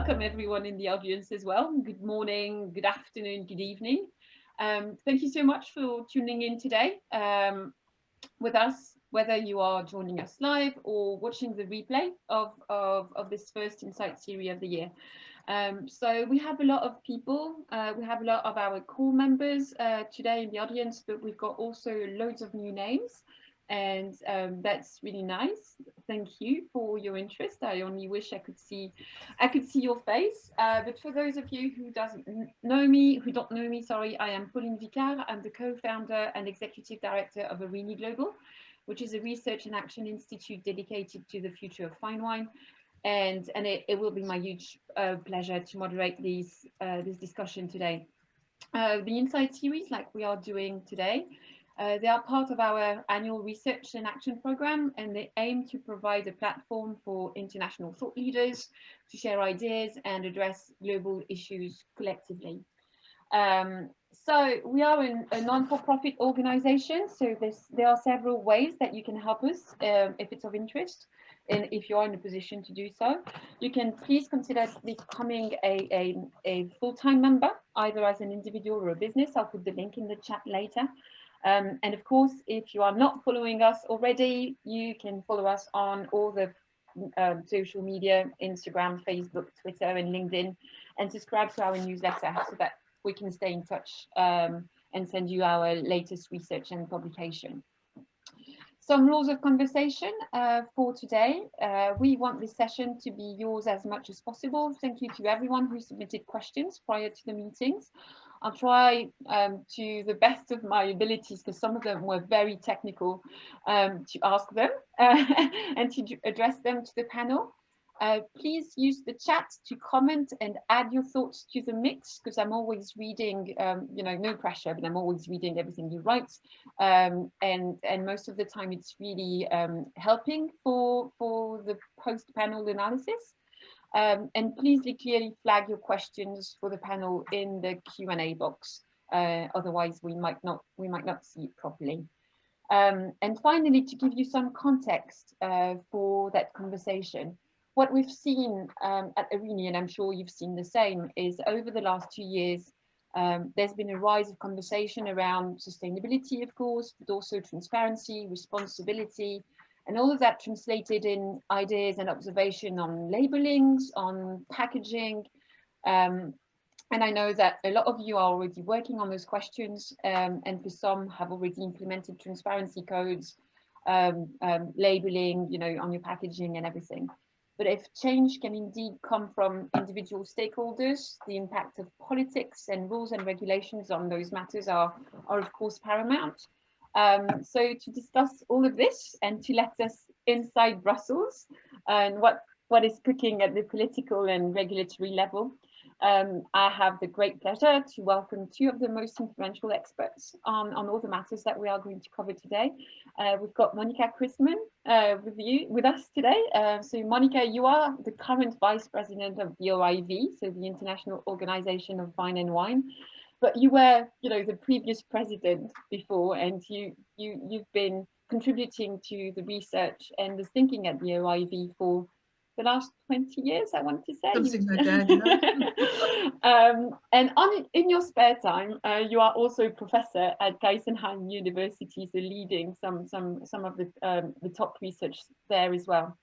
welcome everyone in the audience as well. Good morning, good afternoon, good evening. Thank you so much for tuning in today with us, whether you are joining us live or watching the replay of this first Insight series of the year. So we have a lot of people, we have a lot of our core members today in the audience, but we've got also loads of new names, and that's really nice. Thank you for your interest. I only wish I could see your face. But for those of you who don't know me, sorry, I am Pauline Vicard. I'm the co-founder and executive director of ARENI Global, which is a research and action institute dedicated to the future of fine wine. And it will be my huge pleasure to moderate this discussion today. The Insight series, like we are doing today, they are part of our annual research and action program, and they aim to provide a platform for international thought leaders to share ideas and address global issues collectively. So we are a non-for-profit organization, so there are several ways that you can help us if it's of interest, and if you are in a position to do so. You can please consider becoming a full-time member, either as an individual or a business. I'll put the link in the chat later. And of course, if you are not following us already, you can follow us on all the social media, Instagram, Facebook, Twitter, and LinkedIn, and subscribe to our newsletter so that we can stay in touch and send you our latest research and publication. Some rules of conversation for today. We want this session to be yours as much as possible. Thank you to everyone who submitted questions prior to the meetings. I'll try to the best of my abilities, because some of them were very technical, to ask them and to address them to the panel. Please use the chat to comment and add your thoughts to the mix, because I'm always reading, no pressure, but I'm always reading everything you write. And most of the time it's really helping for the post-panel analysis. And please clearly flag your questions for the panel in the Q&A box. Otherwise we might not see it properly. And finally, to give you some context for that conversation, what we've seen at ARENI, and I'm sure you've seen the same, is over the last 2 years, there's been a rise of conversation around sustainability, of course, but also transparency, responsibility, and all of that translated in ideas and observation on labelings, on packaging. And I know that a lot of you are already working on those questions, and for some have already implemented transparency codes, labeling, on your packaging and everything. But if change can indeed come from individual stakeholders, the impact of politics and rules and regulations on those matters are of course paramount. So to discuss all of this and to let us inside Brussels and what is cooking at the political and regulatory level, I have the great pleasure to welcome two of the most influential experts on all the matters that we are going to cover today. We've got Monica Christman with us today. So Monica, you are the current Vice President of the OIV, so the International Organization of Vine and Wine. But you were, the previous president before, and you've been contributing to the research and the thinking at the OIV for the last 20 years, I want to say. Something like that. And in your spare time, you are also a professor at Geisenheim University, so leading some of the top research there as well.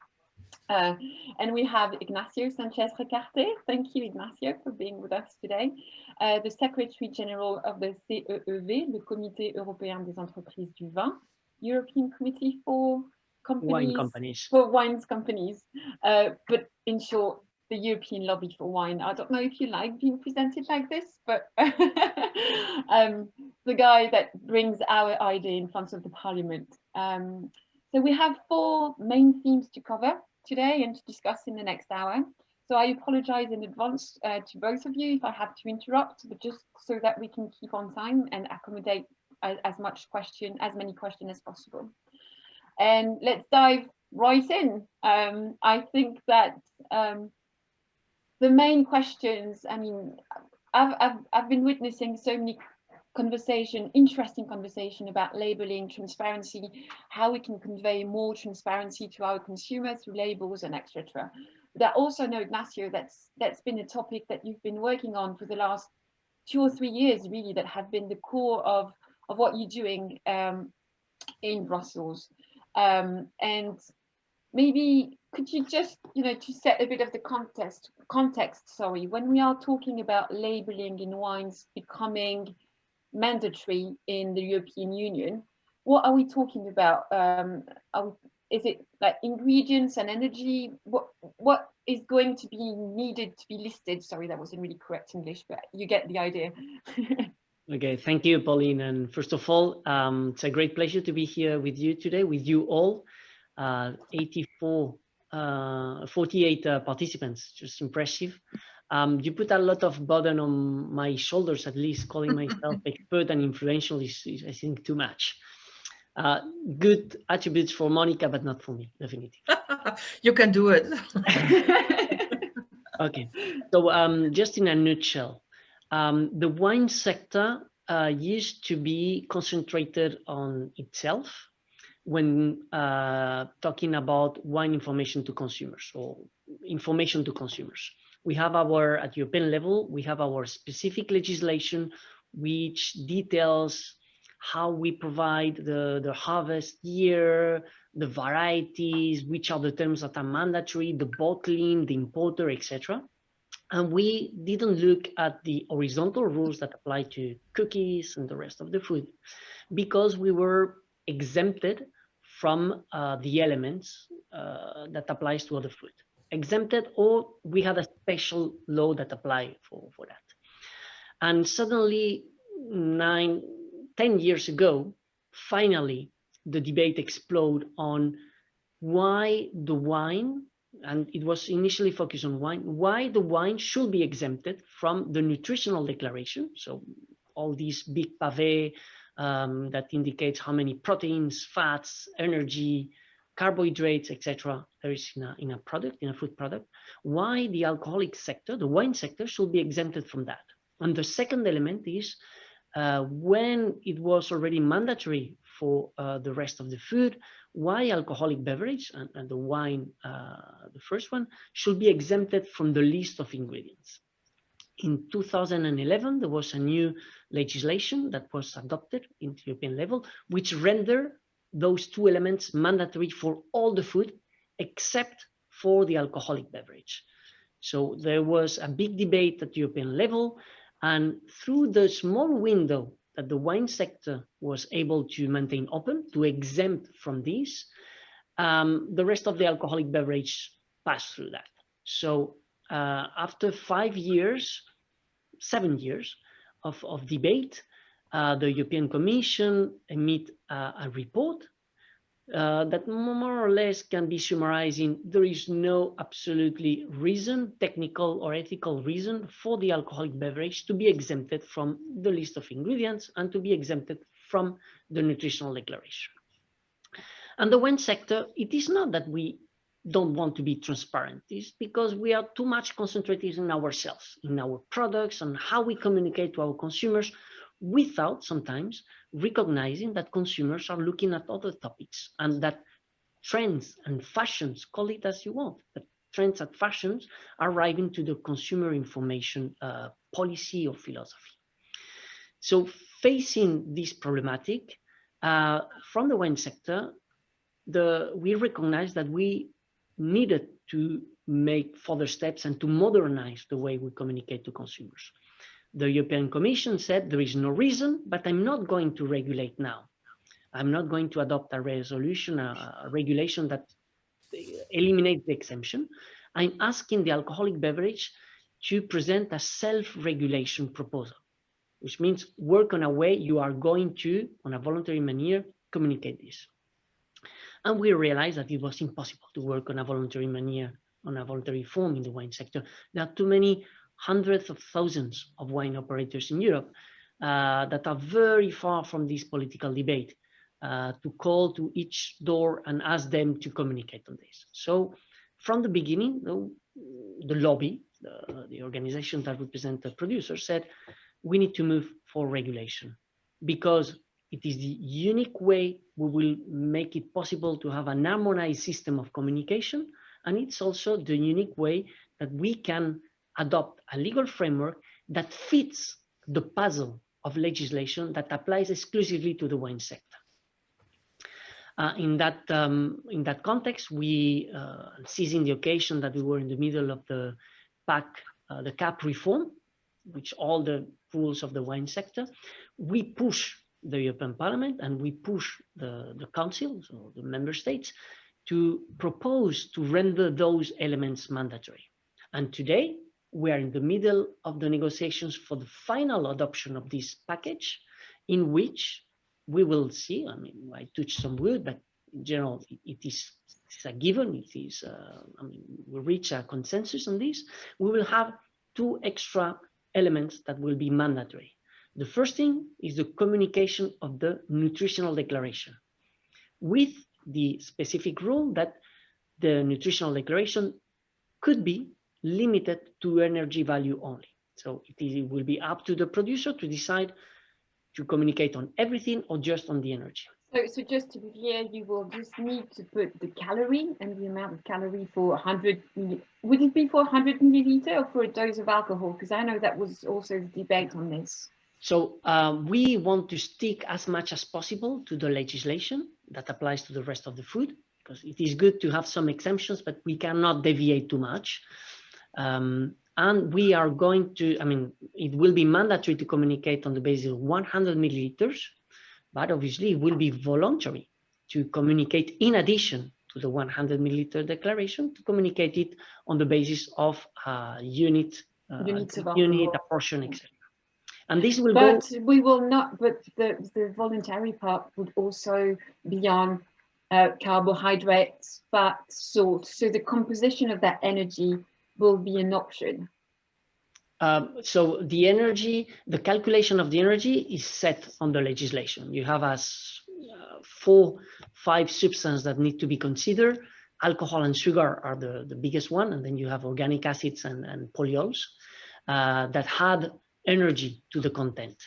And we have Ignacio Sanchez Recarte. Thank you, Ignacio, for being with us today. The Secretary General of the CEEV, le Comité Européen des Entreprises du Vin, European Committee for Wine companies. For wines companies, but in short, the European lobby for wine. I don't know if you like being presented like this, but the guy that brings our idea in front of the Parliament. So we have 4 main themes to cover today and to discuss in the next hour. So I apologize in advance to both of you if I have to interrupt, but just so that we can keep on time and accommodate as many questions as possible. And let's dive right in. I think that the main questions, I've been witnessing so many interesting conversation about labeling, transparency, how we can convey more transparency to our consumers through labels and etc. But I also know, Ignacio, that's been a topic that you've been working on for the last 2 or 3 years, really, that have been the core of what you're doing in Brussels. And maybe could you just, to set a bit of the context, sorry, when we are talking about labeling in wines becoming mandatory in the European Union, what are we talking about? Is it like ingredients and energy? What is going to be needed to be listed? Sorry, that wasn't really correct English, but you get the idea. Okay, thank you, Pauline. And first of all, it's a great pleasure to be here with you today, with you all. 48 participants, just impressive. You put a lot of burden on my shoulders, at least calling myself expert and influential is I think, too much. Good attributes for Monica, but not for me, definitely. You can do it. Okay, so just in a nutshell, the wine sector used to be concentrated on itself when talking about wine information to consumers or information to consumers. We have at European level, we have our specific legislation which details how we provide the harvest year, the varieties, which are the terms that are mandatory, the bottling, the importer, etc. And we didn't look at the horizontal rules that apply to cookies and the rest of the food, because we were exempted from the elements that applies to other food. Exempted, or we had a special law that applied for that. And suddenly, 10 years ago, finally, the debate exploded on why the wine, and it was initially focused on wine, why the wine should be exempted from the nutritional declaration. So all these big pavés that indicates how many proteins, fats, energy, carbohydrates, etc. there is in a product, in a food product. Why the alcoholic sector, the wine sector, should be exempted from that. And the second element is when it was already mandatory for the rest of the food, why alcoholic beverage and the wine, the first one, should be exempted from the list of ingredients. In 2011, there was a new legislation that was adopted in the European level, which rendered those two elements mandatory for all the food, except for the alcoholic beverage. So there was a big debate at European level, and through the small window that the wine sector was able to maintain open, to exempt from this, the rest of the alcoholic beverage passed through that. So after 7 years of debate, the European Commission emit a report that more or less can be summarized in there is no absolutely reason, technical or ethical reason, for the alcoholic beverage to be exempted from the list of ingredients and to be exempted from the nutritional declaration. And the wine sector, it is not that we don't want to be transparent. It's because we are too much concentrated in ourselves, in our products, and how we communicate to our consumers, without sometimes recognizing that consumers are looking at other topics, and that trends and fashions, call it as you want, but trends and fashions are arriving to the consumer information policy or philosophy. So facing this problematic, from the wine sector, we recognize that we needed to make further steps and to modernize the way we communicate to consumers. The European Commission said there is no reason, but I'm not going to regulate now. I'm not going to adopt a resolution, a regulation that eliminates the exemption. I'm asking the alcoholic beverage to present a self-regulation proposal, which means work on a way you are going to, on a voluntary manner, communicate this. And we realized that it was impossible to work on a voluntary manner, on a voluntary form in the wine sector. There are too many hundreds of thousands of wine operators in Europe that are very far from this political debate to call to each door and ask them to communicate on this. So from the beginning, the lobby, the organization that represent the producers, said we need to move for regulation, because it is the unique way we will make it possible to have an harmonized system of communication And it's also the unique way that we can adopt a legal framework that fits the puzzle of legislation that applies exclusively to the wine sector. In that context, we, seizing the occasion that we were in the middle of the the CAP reform, which all the rules of the wine sector, we push the European Parliament and we push the Council, so the member states, to propose to render those elements mandatory. And today, we are in the middle of the negotiations for the final adoption of this package, in which we will see, I mean, I touch some wood, but in general, it's a given, it is, I mean, we reach a consensus on this. We will have 2 extra elements that will be mandatory. The first thing is the communication of the nutritional declaration, with the specific rule that the nutritional declaration could be limited to energy value only. So it will be up to the producer to decide to communicate on everything or just on the energy. So just to be clear, you will just need to put the calorie and the amount of calorie for 100, would it be for 100 milliliter or for a dose of alcohol? Because I know that was also the debate on this. So we want to stick as much as possible to the legislation that applies to the rest of the food, because it is good to have some exemptions, but we cannot deviate too much. And we are going to, I mean, it will be mandatory to communicate on the basis of 100 milliliters, but obviously it will be voluntary to communicate in addition to the 100 milliliter declaration, to communicate it on the basis of unit, a portion, etc. And this will go. But we will not, but the voluntary part would also be on carbohydrates, fat, salt. So the composition of that energy will be an option. So the energy, the calculation of the energy is set on the legislation. You have 4-5 substances that need to be considered. Alcohol and sugar are the biggest one, and then you have organic acids and polyols that add energy to the content.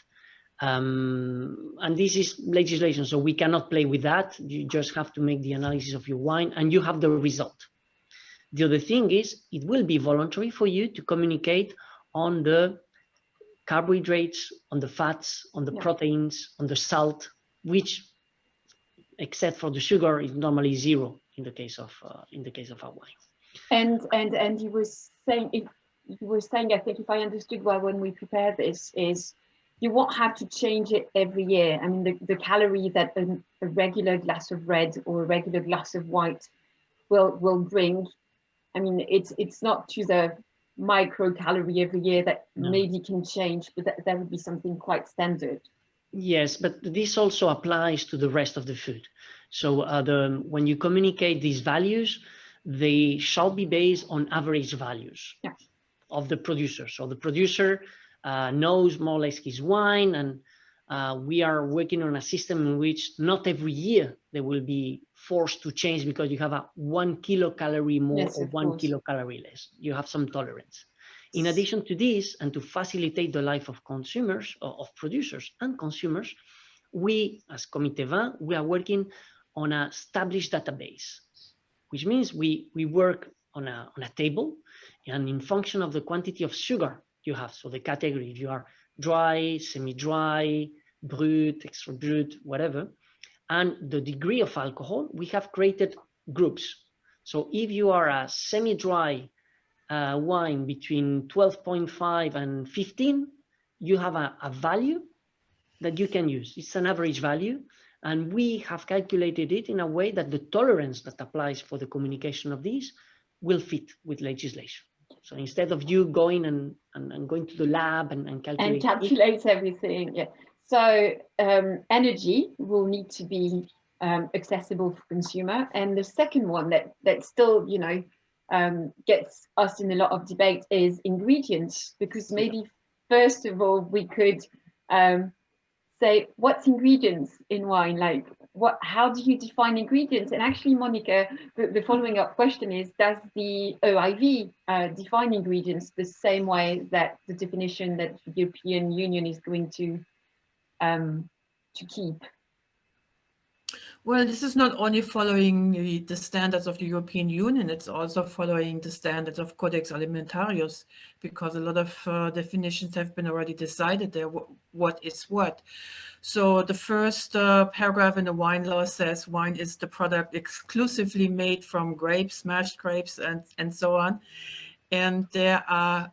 And this is legislation, so we cannot play with that. You just have to make the analysis of your wine and you have the result. The other thing is, it will be voluntary for you to communicate on the carbohydrates, on the fats, on the proteins, on the salt, which, except for the sugar, is normally 0 in the case of our wine. And you were saying, I think, if I understood well when we prepared this, is you won't have to change it every year. I mean, the calorie that a regular glass of red or a regular glass of white will bring, I mean, it's not to the microcalorie every year that maybe can change, but that would be something quite standard. Yes, but this also applies to the rest of the food. So when you communicate these values, they shall be based on average values of the producer. So the producer knows more or less his wine, and we are working on a system in which not every year they will be forced to change because you have a 1 kilocalorie more or 1 kilocalorie less. You have some tolerance. In addition to this, and to facilitate the life of consumers, of producers and consumers, we, as Comité Vin, we are working on an established database, which means we work on a table, and in function of the quantity of sugar you have, so the category, if you are dry, semi-dry, brut, extra brut, whatever, and the degree of alcohol, we have created groups. So if you are a semi-dry wine between 12.5 and 15, you have a value that you can use. It's an average value, and we have calculated it in a way that the tolerance that applies for the communication of these will fit with legislation. So instead of you going and going to the lab and calculate everything, So energy will need to be accessible for consumer. And the second one that still, you know, gets us in a lot of debate is ingredients, because maybe first of all we could say what's ingredients in wine, like how do you define ingredients? And actually, Monica, the following up question is, does the OIV define ingredients the same way that the definition that the European Union is going to keep? Well, this is not only following the standards of the European Union, it's also following the standards of Codex Alimentarius, because a lot of definitions have been already decided there, what is what. So the first paragraph in the wine law says wine is the product exclusively made from grapes, mashed grapes, and so on. And there are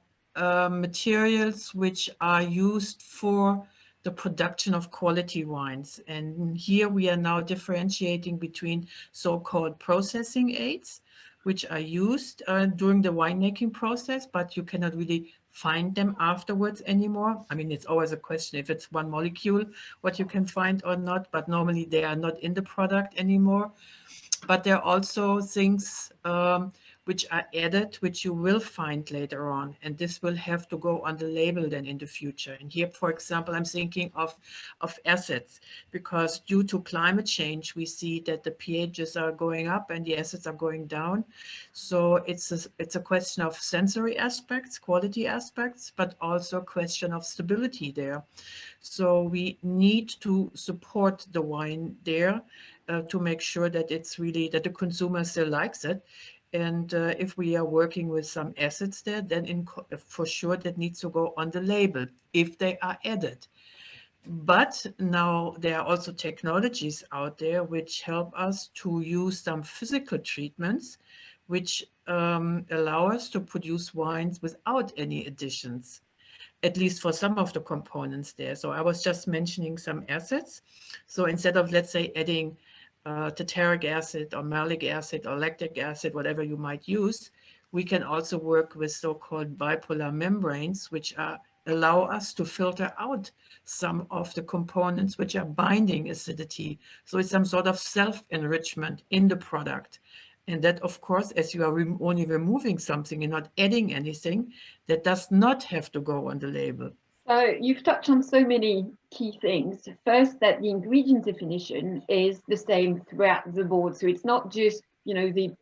materials which are used for the production of quality wines. And here we are now differentiating between so-called processing aids, which are used during the winemaking process, but you cannot really find them afterwards anymore. I mean, it's always a question if it's one molecule, what you can find or not, but normally they are not in the product anymore. But there are also things which are added, which you will find later on. And this will have to go on the label then in the future. And here, for example, I'm thinking of acids, because due to climate change, we see that the pHs are going up and the acids are going down. So it's a question of sensory aspects, quality aspects, but also a question of stability there. So we need to support the wine there to make sure that it's really, that the consumer still likes it. And if we are working with some acids there, then for sure that needs to go on the label if they are added. But now there are also technologies out there which help us to use some physical treatments which allow us to produce wines without any additions, at least for some of the components there. So I was just mentioning some acids. So instead of, let's say, adding tartaric acid or malic acid or lactic acid, whatever you might use, we can also work with so-called bipolar membranes, which allow us to filter out some of the components which are binding acidity. So it's some sort of self-enrichment in the product. And that, of course, as you are only removing something and not adding anything, that does not have to go on the label. So you've touched on so many key things. First, that the ingredient definition is the same throughout the board. So it's not just, you know, the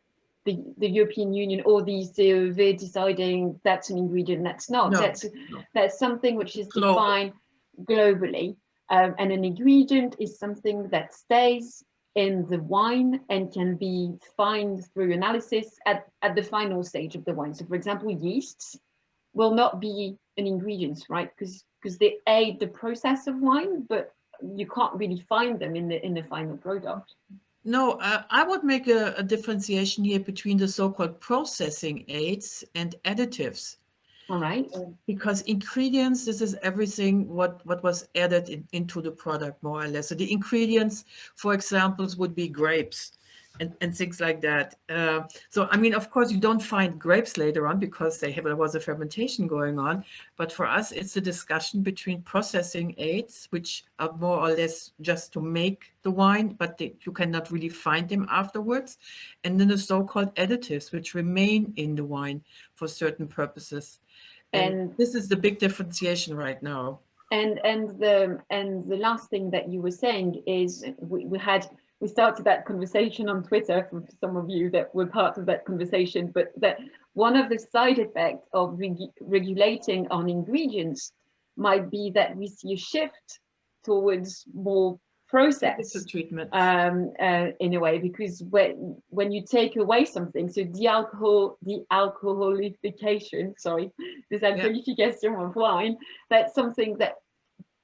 European Union or the OIV deciding that's an ingredient, that's not. No, that's something which is defined globally. And an ingredient is something that stays in the wine and can be defined through analysis at the final stage of the wine. So for example, yeasts will not be an ingredient, right? Because they aid the process of wine, but you can't really find them in the final product. No, I would make a differentiation here between the so-called processing aids and additives. All right. Because ingredients, this is everything what was added into the product, more or less. So the ingredients, for examples, would be grapes and things like that. So, I mean, of course, you don't find grapes later on because there was a fermentation going on. But for us, it's a discussion between processing aids, which are more or less just to make the wine, but you cannot really find them afterwards. And then the so-called additives, which remain in the wine for certain purposes. And this is the big differentiation right now. And the last thing that you were saying is we started that conversation on Twitter for some of you that were part of that conversation, but that one of the side effects of regulating on ingredients might be that we see a shift towards more process treatment in a way, because when you take away something, so dealcoholification, desalcoholification of wine, that's something that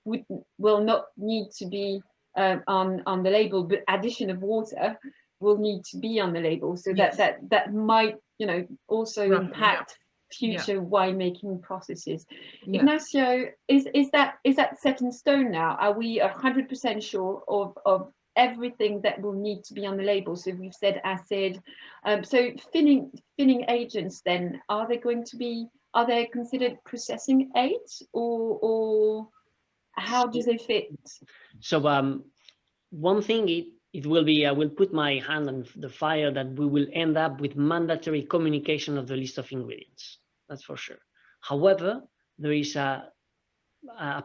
will not need to be on the label, but addition of water will need to be on the label. So yes. that might, you know, also impact future winemaking processes. Yeah. Ignacio, is that set in stone now? Are we 100% sure of everything that will need to be on the label? So we've said acid. So thinning agents, then are they considered processing aids, or how do they fit? So one thing it will be, I will put my hand on the fire that we will end up with mandatory communication of the list of ingredients. That's for sure. However, there is a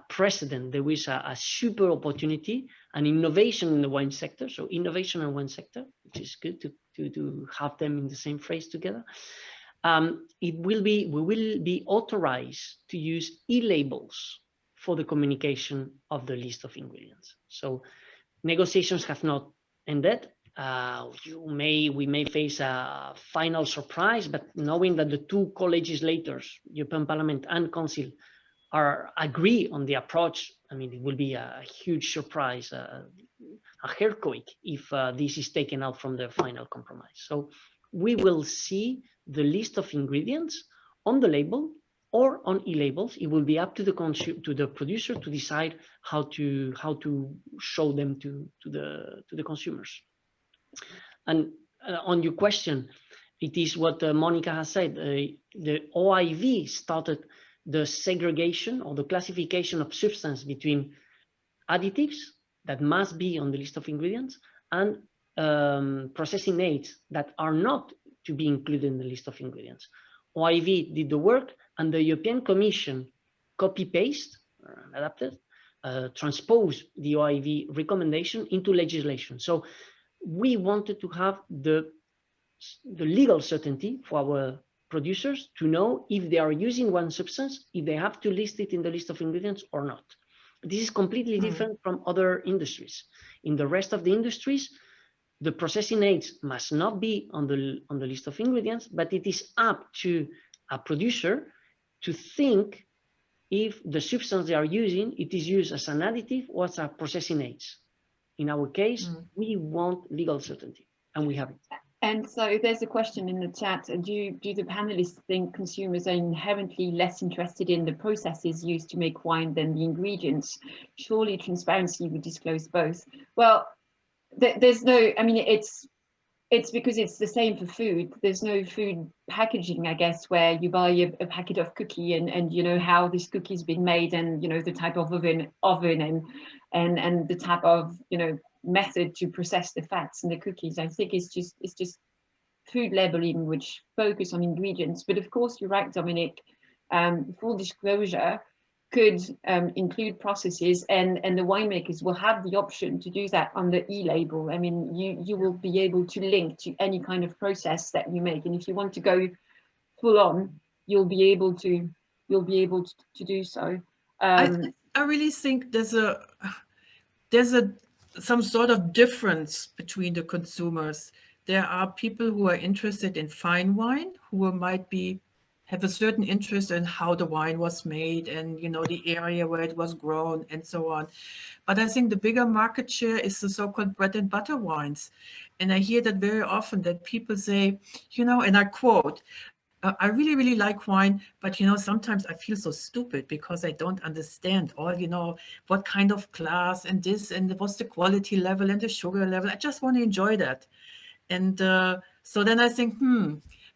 precedent, there is a super opportunity, an innovation in the wine sector. So innovation in the wine sector, which is good to have them in the same phrase together. We will be authorized to use e-labels for the communication of the list of ingredients. So negotiations have not ended, we may face a final surprise, but knowing that the two co-legislators, European Parliament and Council, agree on the approach, I mean, it will be a huge surprise, a earthquake if this is taken out from the final compromise. So we will see the list of ingredients on the label or on e-labels. It will be up to the producer to decide how to show them to the consumers. And on your question, it is what Monica has said. The OIV started the segregation or the classification of substance between additives that must be on the list of ingredients and processing aids that are not to be included in the list of ingredients. OIV did the work, and the European Commission copy-paste, adapted, transposed the OIV recommendation into legislation. So we wanted to have the legal certainty for our producers to know if they are using one substance, if they have to list it in the list of ingredients or not. This is completely different from other industries. In the rest of the industries, the processing aids must not be on the list of ingredients, but it is up to a producer to think if the substance they are using, it is used as an additive or as a processing aids. In our case, we want legal certainty, and we have it. And so there's a question in the chat. Do the panelists think consumers are inherently less interested in the processes used to make wine than the ingredients? Surely transparency would disclose both. Well, there's no, I mean, it's because it's the same for food. There's no food packaging, I guess, where you buy a packet of cookie and you know how this cookie's been made, and you know the type of oven and the type of, you know, method to process the fats in the cookies. I think it's just food labeling which focus on ingredients. But of course, you're right, Dominic. Full disclosure could include processes, and the winemakers will have the option to do that on the e-label. I mean, you will be able to link to any kind of process that you make, and if you want to go full on, you'll be able to do so. I really think there's some sort of difference between the consumers. There are people who are interested in fine wine, who might have a certain interest in how the wine was made and, you know, the area where it was grown and so on. But I think the bigger market share is the so-called bread and butter wines. And I hear that very often, that people say, you know, and I quote, I really, really like wine, but, you know, sometimes I feel so stupid because I don't understand all, you know, what kind of glass and this and what's the quality level and the sugar level. I just want to enjoy that. And so then I think,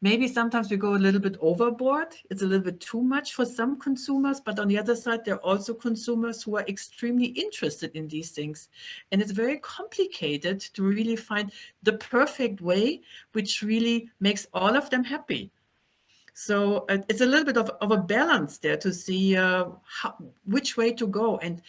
maybe sometimes we go a little bit overboard. It's a little bit too much for some consumers, but on the other side, there are also consumers who are extremely interested in these things. And it's very complicated to really find the perfect way, which really makes all of them happy. So it's a little bit of a balance there to see which way to go. And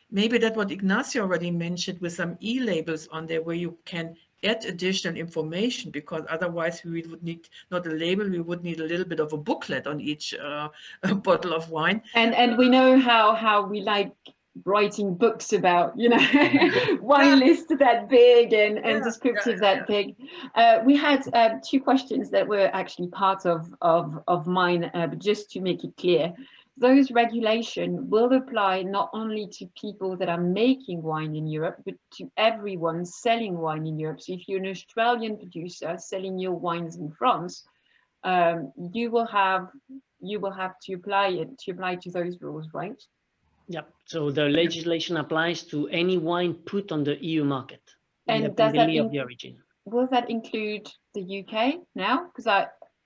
maybe that's what Ignacio already mentioned, with some e-labels on there where you can add additional information, because otherwise we would need not a label, we would need a little bit of a booklet on each bottle of wine. And we know how we like writing books about, you know, wine list that big and descriptive that big. We had two questions that were actually part of mine, but just to make it clear, those regulations will apply not only to people that are making wine in Europe, but to everyone selling wine in Europe. So if you're an Australian producer selling your wines in France, you will have to apply to those rules, right? Yep. So the legislation applies to any wine put on the EU market, and independently of the origin. Will that include the UK now? Because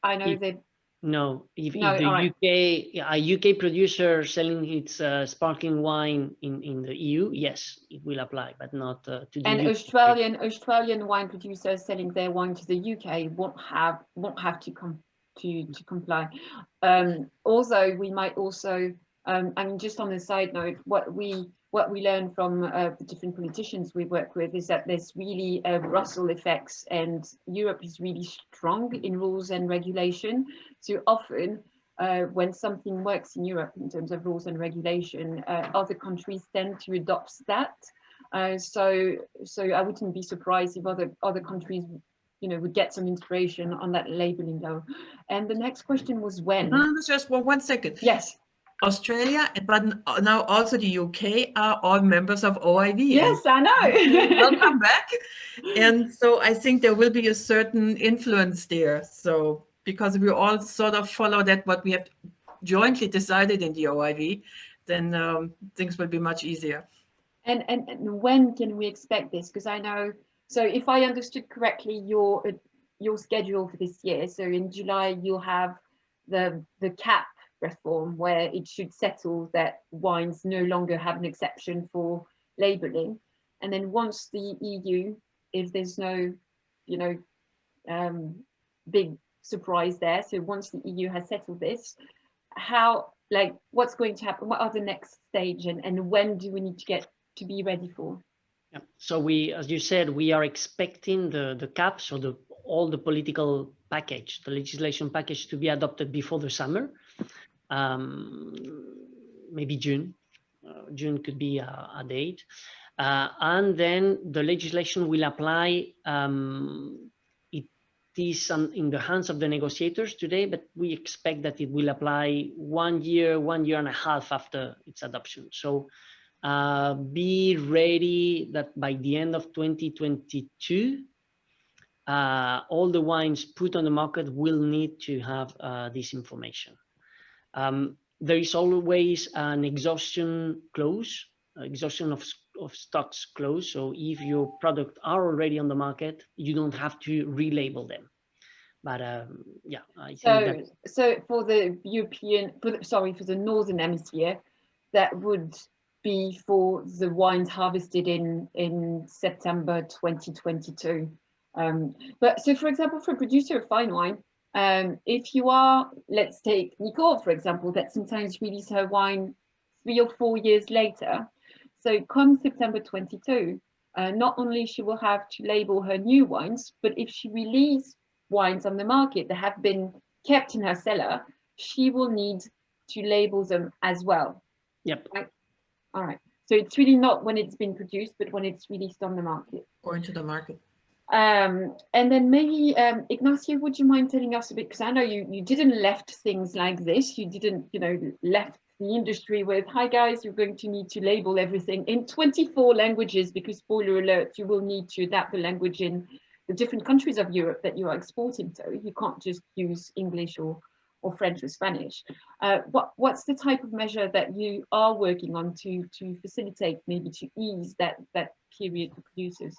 I know that. No, if the UK producer selling its sparkling wine in the EU, yes, it will apply, but not to the and UK. Australian wine producers selling their wine to the UK won't have to comply. Also, we might also, I mean, just on a side note, what we learn from the different politicians we work with is that there's really Brussels effects, and Europe is really strong in rules and regulation. So often when something works in Europe in terms of rules and regulation, other countries tend to adopt that. So I wouldn't be surprised if other countries, you know, would get some inspiration on that labeling though. And the next question was when? Just one second. Yes. Australia, but now also the UK are all members of OIV. Yes, I know. Welcome back. And so I think there will be a certain influence there. So because we all sort of follow that what we have jointly decided in the OIV, then things will be much easier. And when can we expect this? Because I know, so if I understood correctly, your schedule for this year, so in July you'll have the CAP reform where it should settle that wines no longer have an exception for labeling, and then once the EU, if there's no, you know, big surprise there, so once the EU has settled this, how, like, what's going to happen? What are the next stage, and when do we need to get to be ready for? Yeah. So we, as you said, we are expecting the CAP, so all the political package, the legislation package, to be adopted before the summer. Maybe June. June could be a date. And then the legislation will apply. It is in the hands of the negotiators today, but we expect that it will apply 1 year, 1.5 years after its adoption. So be ready that by the end of 2022, all the wines put on the market will need to have this information. There is always an exhaustion clause, exhaustion of stocks clause. So if your products are already on the market, you don't have to relabel them. But yeah, I think so for the European, for the Northern Hemisphere, that would be for the wines harvested in September 2022. But so, for example, for a producer of fine wine, if you are, let's take Nicole, for example, that sometimes release her wine 3 or 4 years later. So come September 22, not only she will have to label her new wines, but if she release wines on the market that have been kept in her cellar, she will need to label them as well. Yep. Right? All right. So it's really not when it's been produced, but when it's released on the market. Going to the market. And then maybe, Ignacio, would you mind telling us a bit, because I know you didn't left things like this. You didn't, you know, left the industry with, hi guys, you're going to need to label everything in 24 languages, because spoiler alert, you will need to adapt the language in the different countries of Europe that you are exporting to. You can't just use English or French or Spanish. What's the type of measure that you are working on to facilitate, maybe to ease that period for producers?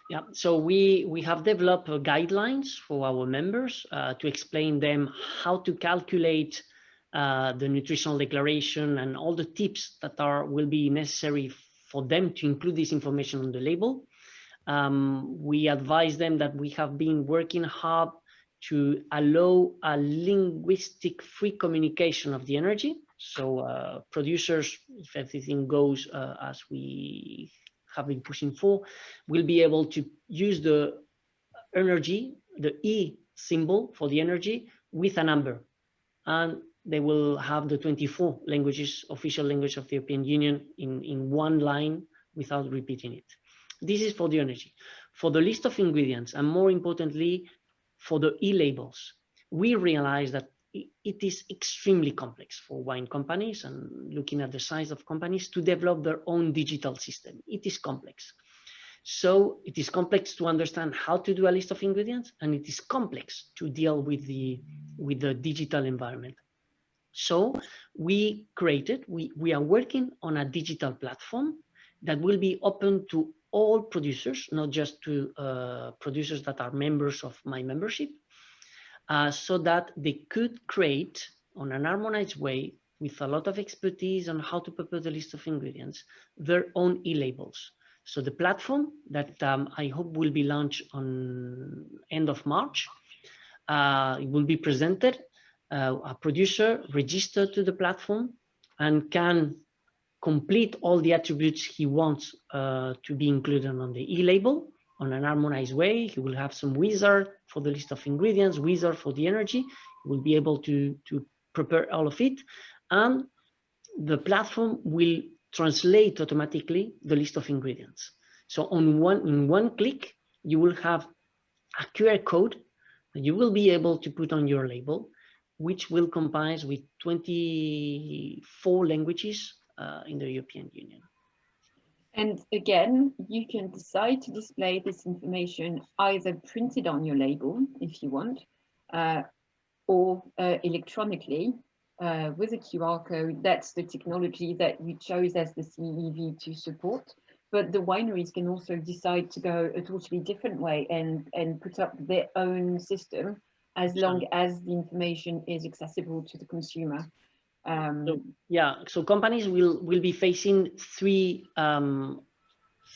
Yeah, so we have developed guidelines for our members to explain them how to calculate the nutritional declaration and all the tips that will be necessary for them to include this information on the label. We advise them that we have been working hard to allow a linguistic free communication of the energy. So producers, if everything goes as we have been pushing for, will be able to use the energy, the E symbol for the energy, with a number. And they will have the 24 languages, official language of the European Union in one line without repeating it. This is for the energy. For the list of ingredients, and more importantly, for the e-labels, we realize that it is extremely complex for wine companies, and looking at the size of companies, to develop their own digital system. It is complex. So it is complex to understand how to do a list of ingredients, and it is complex to deal with the digital environment. So we are working on a digital platform that will be open to all producers, not just to producers that are members of my membership, so that they could create on an harmonized way, with a lot of expertise on how to prepare the list of ingredients, their own e-labels. So the platform that I hope will be launched on end of March, it will be presented. A producer registered to the platform and can complete all the attributes he wants to be included on the e-label on an harmonized way. He will have some wizard for the list of ingredients, wizard for the energy. He will be able to prepare all of it. And the platform will translate automatically the list of ingredients. So in one click, you will have a QR code that you will be able to put on your label, which will comprise with 24 languages in the European Union. And again, you can decide to display this information either printed on your label, if you want, or electronically with a QR code. That's the technology that we chose as the CEV to support. But the wineries can also decide to go a totally different way and put up their own system as long as the information is accessible to the consumer. So companies will be facing three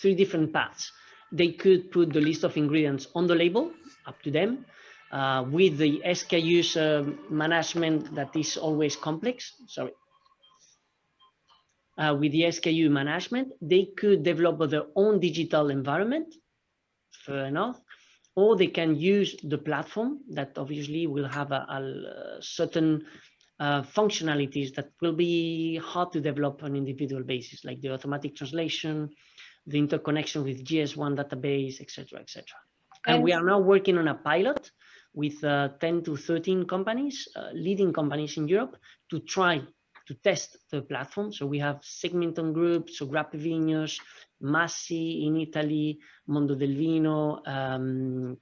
different paths. They could put the list of ingredients on the label, up to them, with the SKUs management that is always complex. Sorry. With the SKU management, they could develop their own digital environment, fair enough, or they can use the platform that obviously will have a certain functionalities that will be hard to develop on an individual basis, like the automatic translation, the interconnection with GS1 database, etc., etc. And we are now working on a pilot with 10 to 13 companies, leading companies in Europe, to try to test the platform. So we have Segmenton Group, so Grappi Vinos, Massi in Italy, Mondo del Vino,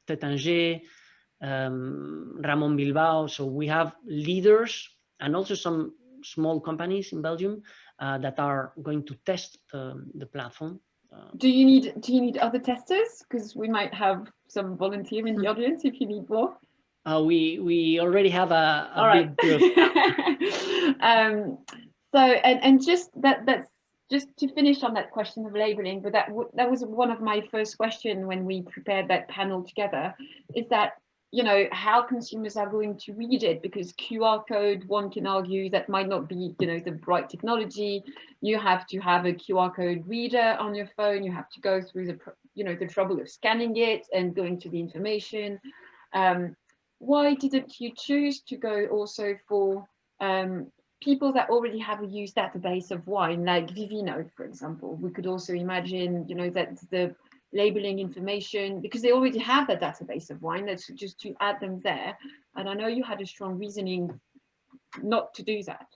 Tétanger, Ramon Bilbao. So we have leaders and also some small companies in Belgium that are going to test the platform. Do you need other testers? Because we might have some volunteer in the audience if you need more. We already have a big group. So and just that's just to finish on that question of labeling, but that was one of my first questions when we prepared that panel together, is that, you know, how consumers are going to read it, because QR code, one can argue that might not be, you know, the right technology. You have to have a QR code reader on your phone. You have to go through the, you know, the trouble of scanning it and going to the information. Why didn't you choose to go also for people that already have a used database of wine, like Vivino, for example? We could also imagine, you know, that the labeling information, because they already have that database of wine, that's just to add them there. And I know you had a strong reasoning not to do that.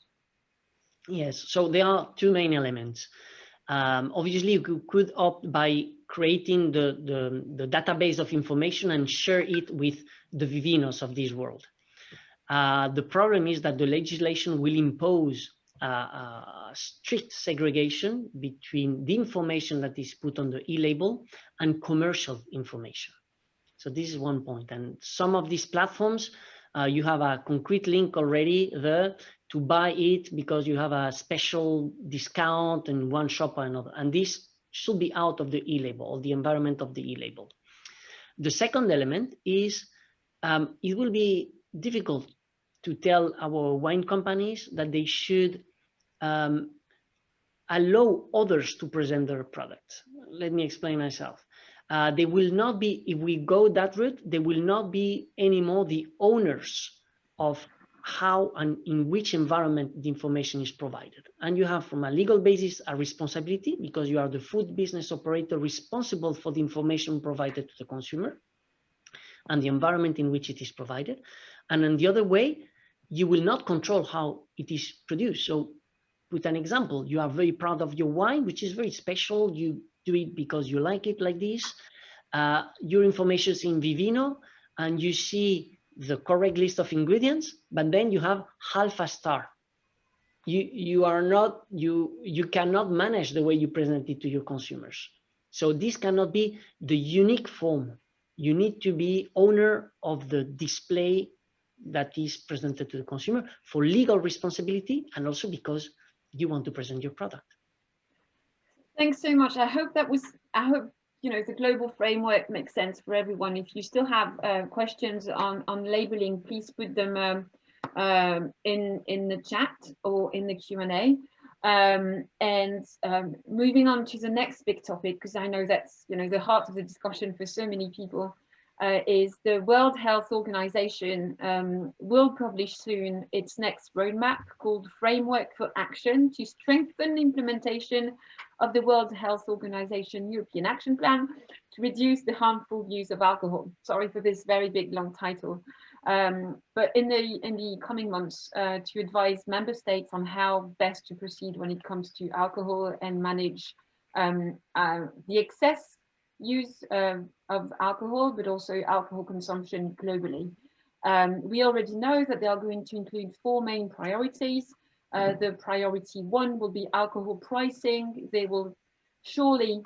Yes, so there are two main elements. Obviously, you could opt by creating the database of information and share it with the Vivinos of this world. The problem is that the legislation will impose strict segregation between the information that is put on the e-label and commercial information. So this is one point. And some of these platforms, you have a concrete link already there to buy it because you have a special discount in one shop or another. And this should be out of the e-label, or the environment of the e-label. The second element is it will be difficult to tell our wine companies that they should allow others to present their products. Let me explain myself. They will not be, if we go that route, they will not be anymore the owners of how and in which environment the information is provided. And you have, from a legal basis, a responsibility, because you are the food business operator responsible for the information provided to the consumer and the environment in which it is provided. And in the other way, you will not control how it is produced. So put an example, you are very proud of your wine, which is very special. You do it because you like it like this. Your information is in Vivino and you see the correct list of ingredients, but then you have half a star. You cannot manage the way you present it to your consumers. So this cannot be the unique form. You need to be owner of the display that is presented to the consumer for legal responsibility, and also because you want to present your product. Thanks so much. I hope you know, the global framework makes sense for everyone. If you still have questions on labeling, please put them in the chat or in the Q&A. Moving on to the next big topic, because I know that's, you know, the heart of the discussion for so many people. is the World Health Organization will publish soon its next roadmap called Framework for Action to Strengthen Implementation of the World Health Organization European Action Plan to reduce the harmful use of alcohol. Sorry for this very big long title. But in the coming months, to advise member states on how best to proceed when it comes to alcohol and manage the excess use of alcohol, but also alcohol consumption globally. We already know that they are going to include 4 main priorities. The priority 1 will be alcohol pricing. They will surely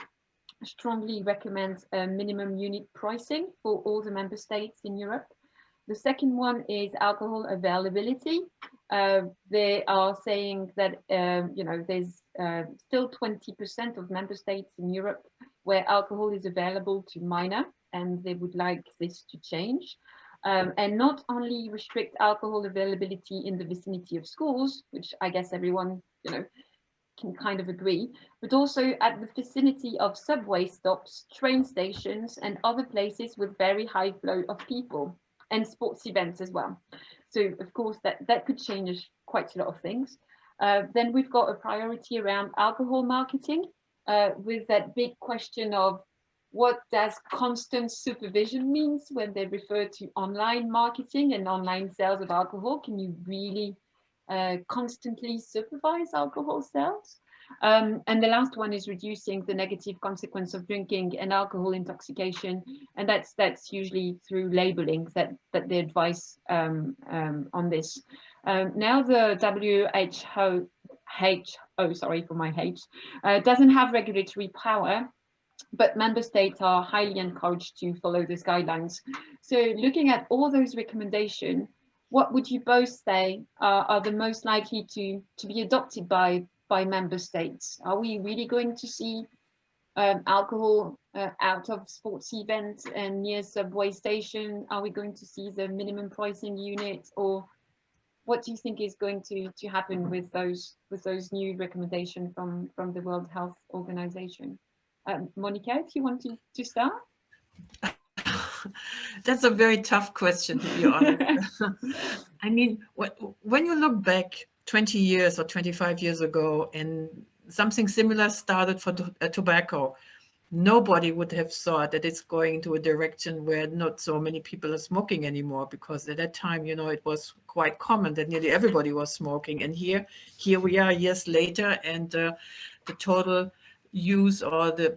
strongly recommend minimum unit pricing for all the member states in Europe. The second one is alcohol availability. They are saying that there's still 20% of member states in Europe where alcohol is available to minor, and they would like this to change. And not only restrict alcohol availability in the vicinity of schools, which I guess everyone can kind of agree, but also at the vicinity of subway stops, train stations, and other places with very high flow of people, and sports events as well. So of course that could change quite a lot of things. Then we've got a priority around alcohol marketing, with that big question of what does constant supervision means when they refer to online marketing and online sales of alcohol. Can you really constantly supervise alcohol sales? And the last one is reducing the negative consequence of drinking and alcohol intoxication, and that's usually through labeling that they advise on this. Now the WHO, sorry for my H, doesn't have regulatory power, but member states are highly encouraged to follow these guidelines. So looking at all those recommendations, what would you both say are the most likely to be adopted by member states? Are we really going to see alcohol out of sports events and near subway station? Are we going to see the minimum pricing unit, or what do you think is going to happen with those new recommendations from the World Health Organization? Monica, if you want to start. That's a very tough question, to be honest. I mean, when you look back 20 years or 25 years ago and something similar started for tobacco, nobody would have thought that it's going into a direction where not so many people are smoking anymore, because at that time, it was quite common that nearly everybody was smoking. And here we are years later, and the total use or the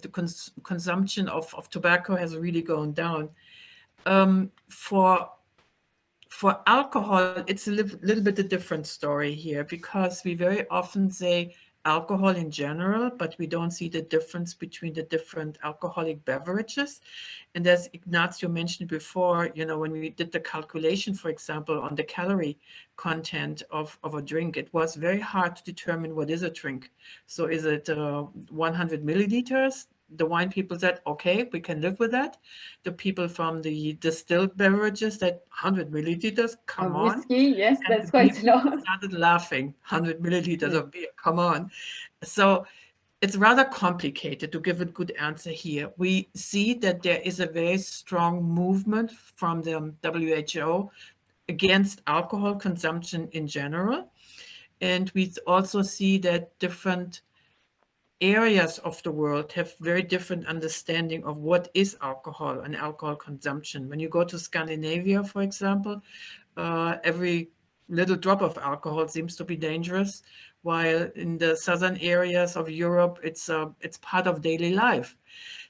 consumption of tobacco has really gone down. For alcohol, it's a little bit a different story here, because we very often say alcohol in general, but we don't see the difference between the different alcoholic beverages. And as Ignacio mentioned before, when we did the calculation, for example, on the calorie content of a drink, it was very hard to determine what is a drink. So is it 100 milliliters? The wine people said, okay, we can live with that. The people from the distilled beverages said 100 milliliters, come on. Whiskey, yes, and that's quite a lot. Started laughing, 100 milliliters of beer, come on. So it's rather complicated to give a good answer here. We see that there is a very strong movement from the WHO against alcohol consumption in general. And we also see that different areas of the world have very different understanding of what is alcohol and alcohol consumption. When you go to Scandinavia, for example, every little drop of alcohol seems to be dangerous, while in the southern areas of Europe, it's part of daily life.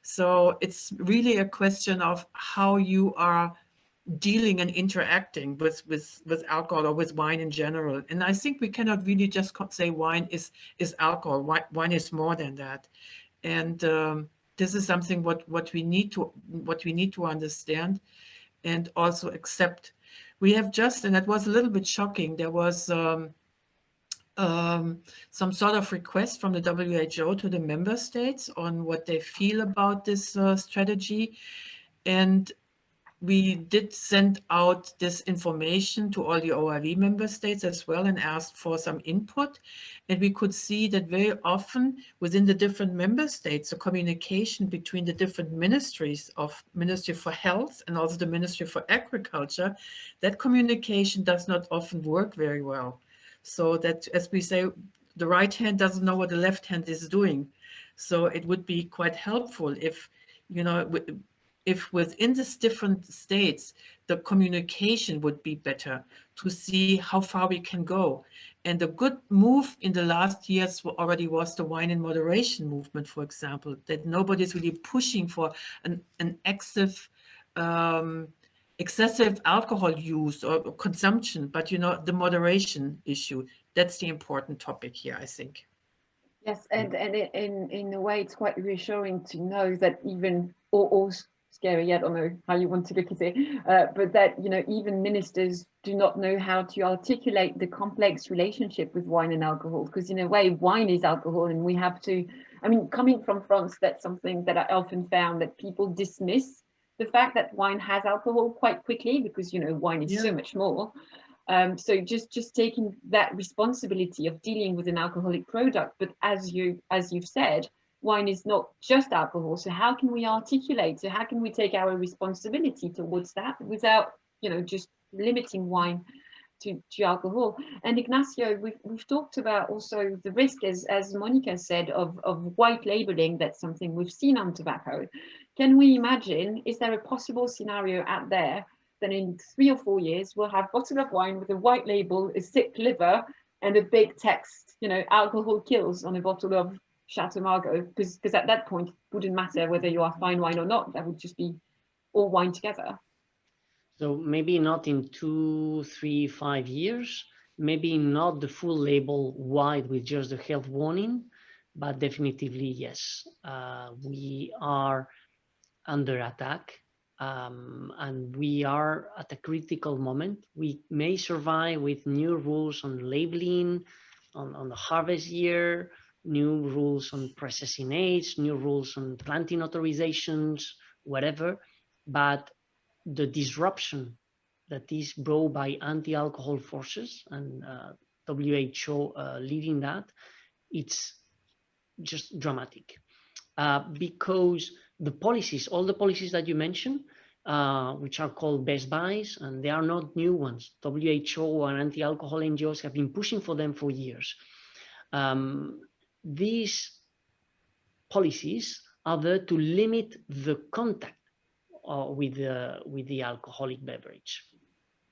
So it's really a question of how you are dealing and interacting with alcohol or with wine in general. And I think we cannot really just say wine is alcohol. Wine is more than that. And this is something what we need to understand and also accept. We have just, and that was a little bit shocking, there was some sort of request from the WHO to the member states on what they feel about this strategy. And we did send out this information to all the OIV member states as well and asked for some input. And we could see that very often within the different member states, the communication between the different ministries of Ministry for Health and also the Ministry for Agriculture, that communication does not often work very well. So that, as we say, the right hand doesn't know what the left hand is doing. So it would be quite helpful if, you know, if within these different states, the communication would be better to see how far we can go. And a good move in the last years already was the wine in moderation movement, for example, that nobody's really pushing for an excessive alcohol use or consumption, but, you know, the moderation issue, that's the important topic here, I think. Yes, and in a way, it's quite reassuring to know that even, or scary, I don't know how you want to look at it, but that, you know, even ministers do not know how to articulate the complex relationship with wine and alcohol, because in a way, wine is alcohol, and we have to, I mean, coming from France, that's something that I often found, that people dismiss the fact that wine has alcohol quite quickly, because, you know, wine is so much more. So just taking that responsibility of dealing with an alcoholic product, but as you've said, wine is not just alcohol. So how can we articulate? So how can we take our responsibility towards that without, you know, just limiting wine to alcohol? And Ignacio, we've talked about also the risk, as Monica said, of white labeling. That's something we've seen on tobacco. Can we imagine, is there a possible scenario out there then in 3 or 4 years, we'll have a bottle of wine with a white label, a sick liver, and a big text, you know, alcohol kills on a bottle of Chateau Margaux, because at that point, it wouldn't matter whether you are fine wine or not. That would just be all wine together. So maybe not in 2, 3, 5 years, maybe not the full label wide with just the health warning, but definitively, yes, we are under attack. And we are at a critical moment. We may survive with new rules on labeling, on the harvest year, new rules on processing age, new rules on planting authorizations, whatever. But the disruption that is brought by anti-alcohol forces and WHO leading that, it's just dramatic. Because the policies, all the policies that you mentioned, which are called best buys, and they are not new ones. WHO and anti-alcohol NGOs have been pushing for them for years. These policies are there to limit the contact with the alcoholic beverage.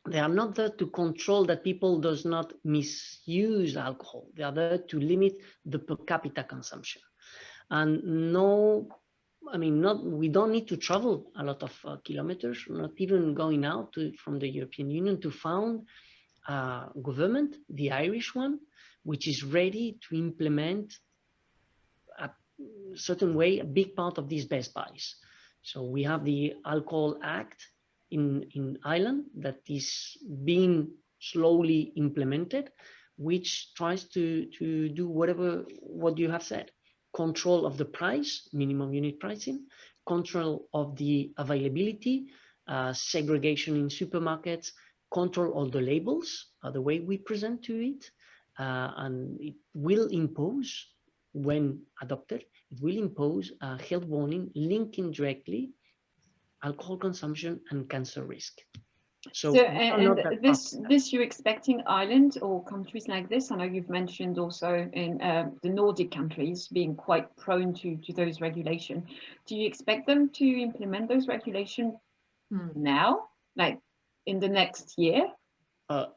They are not there to control that people does not misuse alcohol. They are there to limit the per capita consumption. And no, I mean, we don't need to travel a lot of kilometers, not even going out from the European Union to found a government, the Irish one, which is ready to implement a certain way, a big part of these best buys. So we have the Alcohol Act in Ireland that is being slowly implemented, which tries to do what you have said. Control of the price, minimum unit pricing, control of the availability, segregation in supermarkets, control of the labels, the way we present to it, and it will impose, when adopted, it will impose a health warning linking directly alcohol consumption and cancer risk. So and this you're expecting Ireland or countries like this? I know you've mentioned also in the Nordic countries being quite prone to those regulations. Do you expect them to implement those regulations now, like in the next year?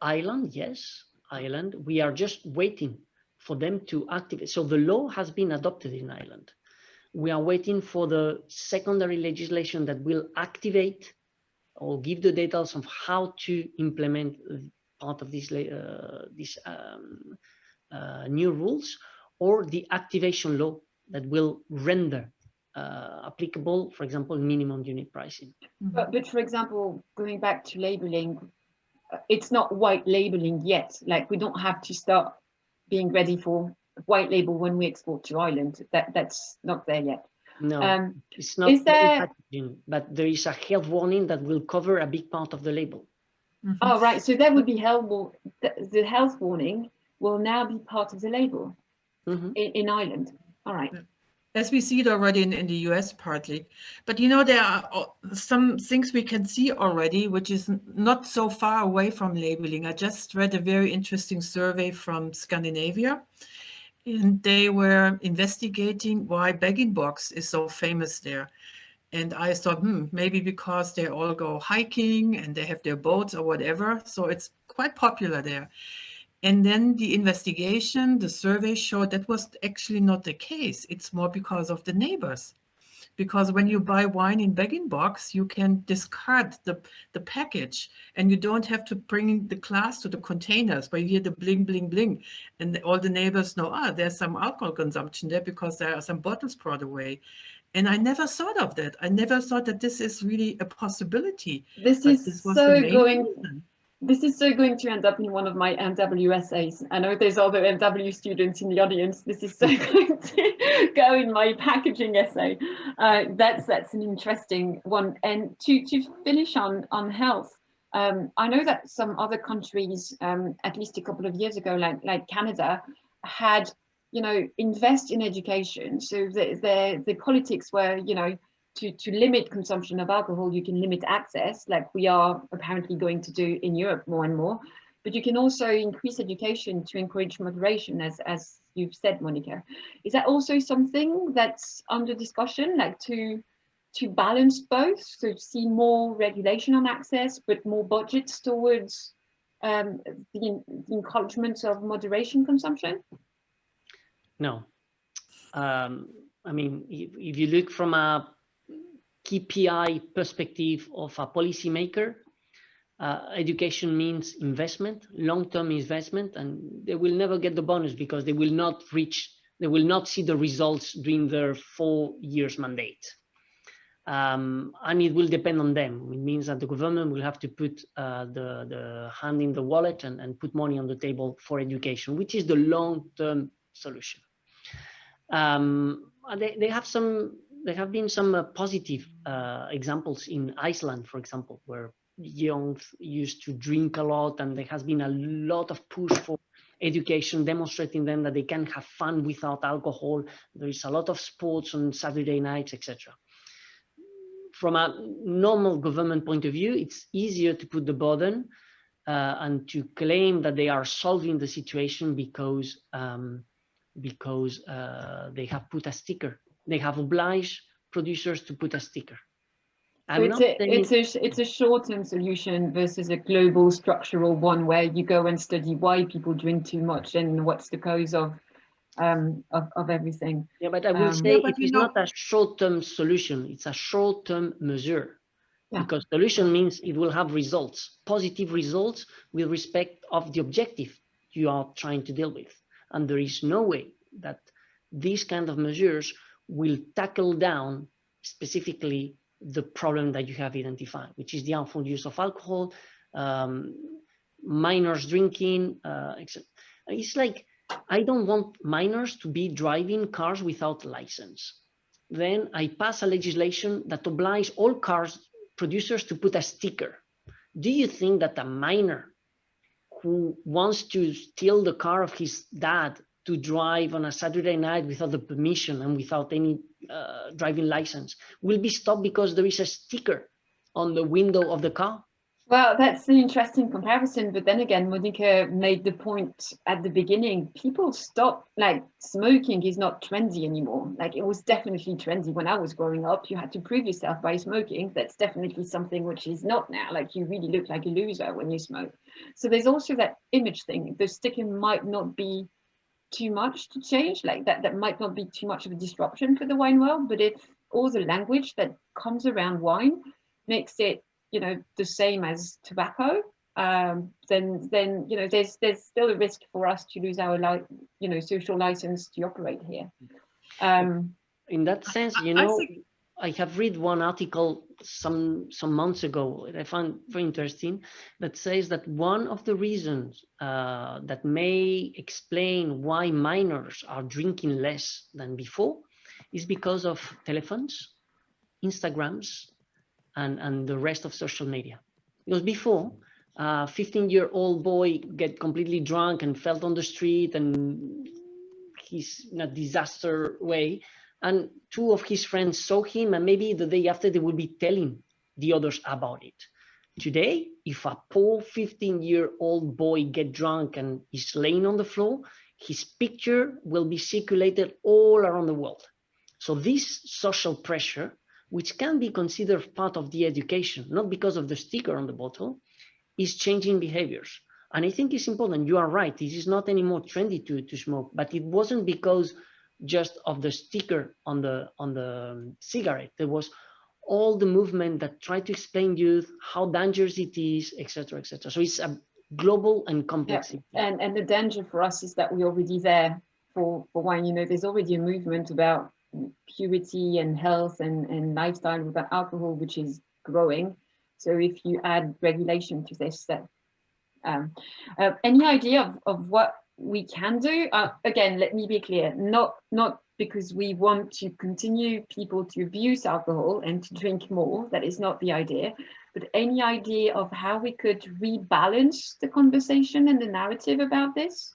Ireland, yes. Ireland, we are just waiting for them to activate. So the law has been adopted in Ireland. We are waiting for the secondary legislation that will activate or give the details of how to implement part of these new rules, or the activation law that will render applicable, for example, minimum unit pricing. But for example, going back to labeling, it's not white labeling yet. Like, we don't have to start being ready for white label when we export to Ireland. That's not there yet. No, it's not Is there? packaging, but there is a health warning that will cover a big part of the label. Oh, right. So that would be helpful. The health warning will now be part of the label in Ireland. All right. As we see it already in the US partly. But you know, there are some things we can see already, which is not so far away from labeling. I just read a very interesting survey from Scandinavia, and they were investigating why bag-in-box is so famous there. And I thought, maybe because they all go hiking and they have their boats or whatever. So it's quite popular there. And then the investigation, the survey showed that was actually not the case. It's more because of the neighbors. Because when you buy wine in bag-in-box, you can discard the package and you don't have to bring the glass to the containers where you hear the bling, bling, bling. And all the neighbors know, there's some alcohol consumption there because there are some bottles brought away. And I never thought of that. I never thought that this is really a possibility. This is so going to end up in one of my MW essays. I know there's other MW students in the audience. This is so going to go in my packaging essay. That's an interesting one. And to finish on health, I know that some other countries, at least a couple of years ago, like Canada, had, invest in education. So the politics were, to limit consumption of alcohol, you can limit access, like we are apparently going to do in Europe more and more. But you can also increase education to encourage moderation, as you've said, Monica. Is that also something that's under discussion, like to balance both, so to see more regulation on access, but more budgets towards the encouragement of moderation consumption? No. I mean, if you look from a KPI perspective of a policymaker, education means investment, long-term investment, and they will never get the bonus because they will not see the results during their 4 years mandate. And it will depend on them. It means that the government will have to put the hand in the wallet and put money on the table for education, which is the long-term solution. There have been some positive examples in Iceland, for example, where young used to drink a lot, and there has been a lot of push for education, demonstrating them that they can have fun without alcohol. There is a lot of sports on Saturday nights, etc. From a normal government point of view, it's easier to put the burden and to claim that they are solving the situation because they have put a sticker. They have obliged producers to put a sticker. It's a short-term solution versus a global structural one where you go and study why people drink too much and what's the cause of everything. Yeah, but I will say it is not a short-term solution. It's a short-term measure. Yeah. Because solution means it will have results, positive results with respect of the objective you are trying to deal with. And there is no way that these kind of measures will tackle down specifically the problem that you have identified, which is the harmful use of alcohol, minors drinking, etc. It's like, I don't want minors to be driving cars without license. Then I pass a legislation that obliges all cars producers to put a sticker. Do you think that a minor who wants to steal the car of his dad to drive on a Saturday night without the permission and without any driving license will be stopped because there is a sticker on the window of the car? Well, that's an interesting comparison. But then again, Monica made the point at the beginning, people stop, like smoking is not trendy anymore. Like it was definitely trendy when I was growing up. You had to prove yourself by smoking. That's definitely something which is not now. Like you really look like a loser when you smoke. So there's also that image thing. The sticker might not be too much to change, like that might not be too much of a disruption for the wine world. But if all the language that comes around wine makes it, the same as tobacco, then there's still a risk for us to lose our social license to operate here. In that sense, I have read one article some months ago that I found very interesting that says that one of the reasons that may explain why minors are drinking less than before is because of telephones, Instagrams, and the rest of social media. Because before, a 15-year-old boy get completely drunk and fell on the street and he's in a disaster way, and two of his friends saw him, and maybe the day after they would be telling the others about it. Today, if a poor 15-year-old boy get drunk and is laying on the floor, his picture will be circulated all around the world. So this social pressure, which can be considered part of the education, not because of the sticker on the bottle, is changing behaviors. And I think it's important. You are right. This is not anymore trendy to smoke, but it wasn't because just of the sticker on the cigarette. There was all the movement that tried to explain youth how dangerous it is, etc., etc. So it's a global and complex. Yeah. And the danger for us is that we're already there for wine. You know, there's already a movement about purity and health and lifestyle without alcohol, which is growing. So if you add regulation to this, that any idea of what we can do? Again, let me be clear, not because we want to continue people to abuse alcohol and to drink more. That is not the idea. But any idea of how we could rebalance the conversation and the narrative about this?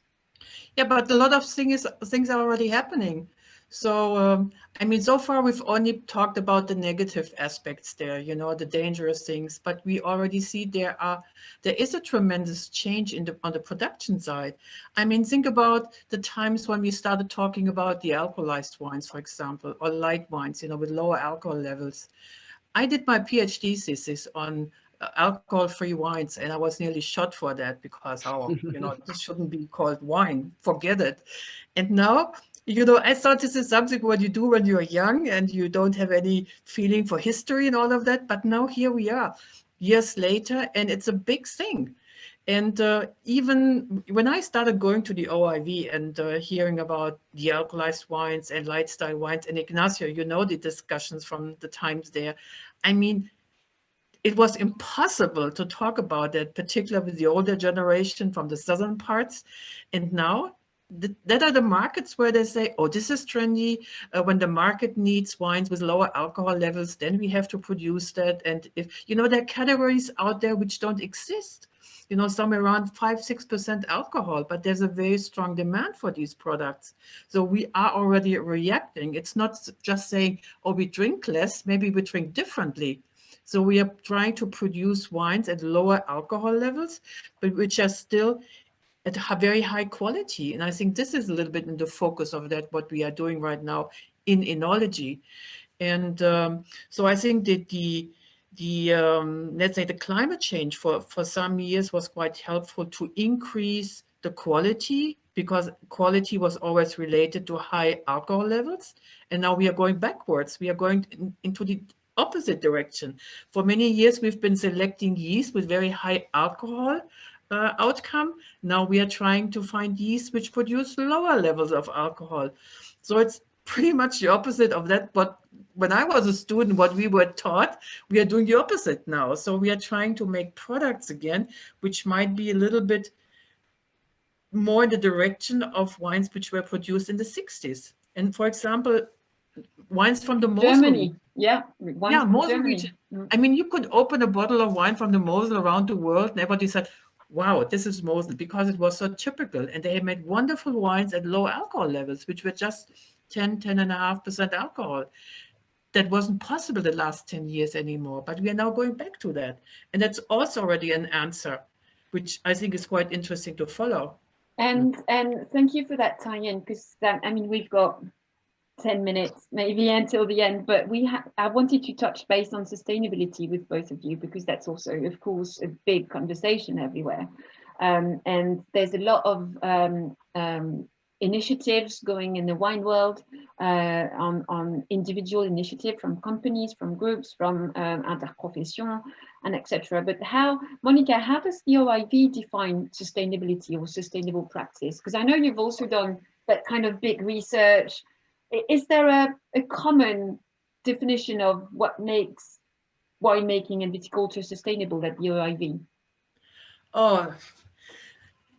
Yeah, but a lot of things are already happening. So, I mean, so far we've only talked about the negative aspects there, you know, the dangerous things, but we already see there is a tremendous change on the production side. I mean, think about the times when we started talking about the alcoholized wines, for example, or light wines, you know, with lower alcohol levels. I did my PhD thesis on alcohol-free wines, and I was nearly shot for that because, you know, this shouldn't be called wine, forget it. And now, you know, I thought this is something what you do when you're young and you don't have any feeling for history and all of that. But now here we are, years later, and it's a big thing. And even when I started going to the OIV and hearing about the alcoholized wines and lifestyle wines, and Ignacio, you know the discussions from the times there. I mean, it was impossible to talk about that, particularly with the older generation from the southern parts. And now, that are the markets where they say, oh, this is trendy. When the market needs wines with lower alcohol levels, then we have to produce that. And if, you know, there are categories out there which don't exist, you know, somewhere around 5-6% alcohol, but there's a very strong demand for these products. So we are already reacting. It's not just saying, oh, we drink less, maybe we drink differently. So we are trying to produce wines at lower alcohol levels, but which are still at a very high quality. And I think this is a little bit in the focus of that, what we are doing right now in enology. And so I think that let's say the climate change for some years was quite helpful to increase the quality, because quality was always related to high alcohol levels. And now we are going backwards. We are going into the opposite direction. For many years, we've been selecting yeast with very high alcohol outcome. Now we are trying to find yeast which produce lower levels of alcohol. So it's pretty much the opposite of that. But when I was a student, what we were taught, we are doing the opposite now. So we are trying to make products again, which might be a little bit more in the direction of wines which were produced in the 60s. And for example, wines from the Mosel. Germany, yeah. Mosel region. I mean, you could open a bottle of wine from the Mosel around the world, and everybody said, wow, this is Mosel, because it was so typical. And they made wonderful wines at low alcohol levels, which were just 10.5% alcohol. That wasn't possible the last 10 years anymore, but we are now going back to that. And that's also already an answer, which I think is quite interesting to follow. And thank you for that tie-in, because I mean, we've got 10 minutes maybe until the end, but I wanted to touch base on sustainability with both of you, because that's also, of course, a big conversation everywhere. And there's a lot of initiatives going in the wine world on individual initiative from companies, from groups, from interprofession, and etc. But Monica, how does the OIV define sustainability or sustainable practice? Because I know you've also done that kind of big research. Is there a common definition of what makes winemaking and viticulture sustainable at the OIV? Oh,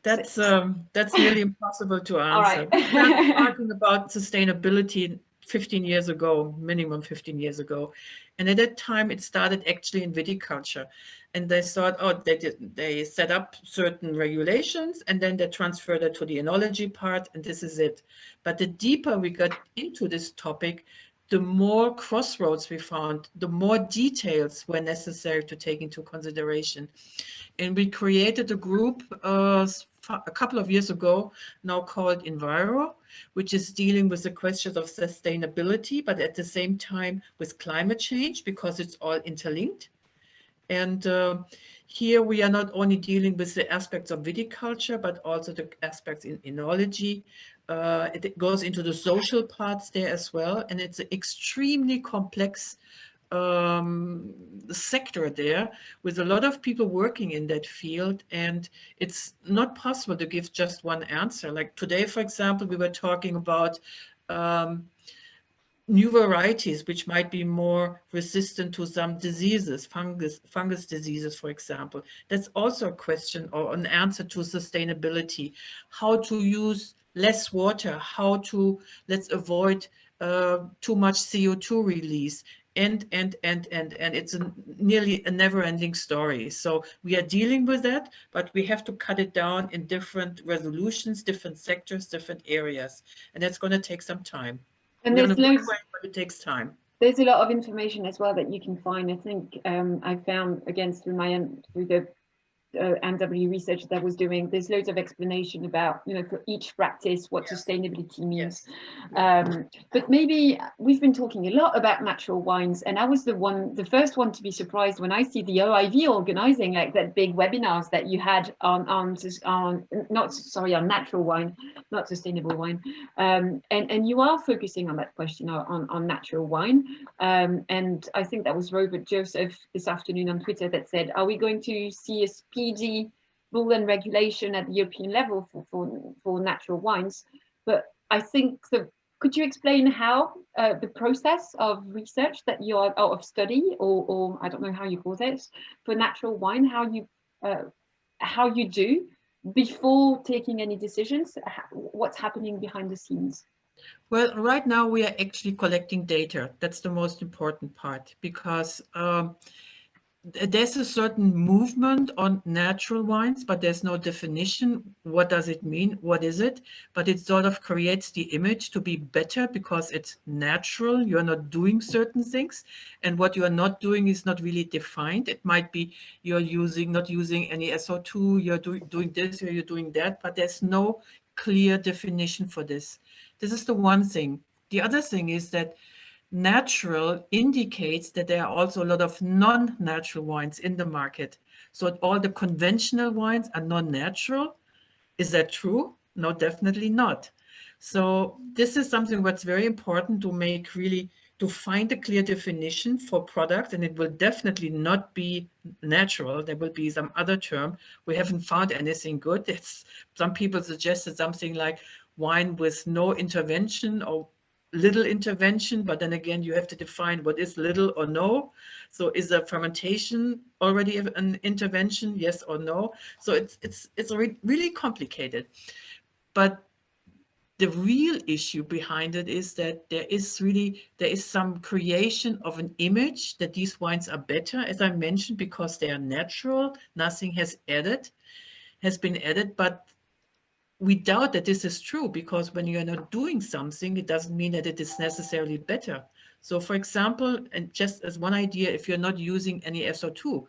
that's nearly impossible to answer. All right. We're talking about sustainability 15 years ago, minimum 15 years ago. And at that time, it started actually in viticulture. And they thought, oh, they set up certain regulations and then they transferred it to the enology part, and this is it. But the deeper we got into this topic, the more crossroads we found, the more details were necessary to take into consideration. And we created a group a couple of years ago, now called Enviro, which is dealing with the questions of sustainability, but at the same time with climate change, because it's all interlinked. And here we are not only dealing with the aspects of viticulture, but also the aspects in enology. It goes into the social parts there as well. And it's an extremely complex sector there with a lot of people working in that field, and it's not possible to give just one answer. Like today, for example, we were talking about new varieties which might be more resistant to some diseases, fungus diseases, for example. That's also a question or an answer to sustainability. How to use less water, how to, let's avoid too much CO2 release. And it's nearly a never-ending story. So we are dealing with that, but we have to cut it down in different resolutions, different sectors, different areas, and that's going to take some time. And there's loads, but it takes time. There's a lot of information as well that you can find. I think I found, again, through the NW research that was doing, there's loads of explanation about, you know, for each practice what sustainability means. But maybe we've been talking a lot about natural wines, and I was the first one to be surprised when I see the OIV organizing like that big webinars that you had on natural wine, not sustainable wine, and you are focusing on that question on natural wine, and I think that was Robert Joseph this afternoon on Twitter that said, are we going to see a speedy rule and regulation at the European level for natural wines? But I think could you explain how the process of research that you are, or of study, or I don't know how you call this, for natural wine, how you do before taking any decisions, what's happening behind the scenes? Well, right now we are actually collecting data. That's the most important part, because there's a certain movement on natural wines, but there's no definition. What does it mean? What is it? But it sort of creates the image to be better because it's natural. You're not doing certain things. And what you are not doing is not really defined. It might be you're not using any SO2, you're doing this, or you're doing that, but there's no clear definition for this. This is the one thing. The other thing is that natural indicates that there are also a lot of non-natural wines in the market. So all the conventional wines are non-natural. Is that true? No, definitely not. So this is something that's very important to find a clear definition for products, and it will definitely not be natural. There will be some other term. We haven't found anything good. Some people suggested something like wine with no intervention or little intervention, but then again, you have to define what is little or no. So is the fermentation already an intervention, yes or no? So it's really complicated. But the real issue behind it is that there is some creation of an image that these wines are better, as I mentioned, because they are natural. Nothing has been added, but we doubt that this is true, because when you are not doing something, it doesn't mean that it is necessarily better. So for example, and just as one idea, if you're not using any SO2,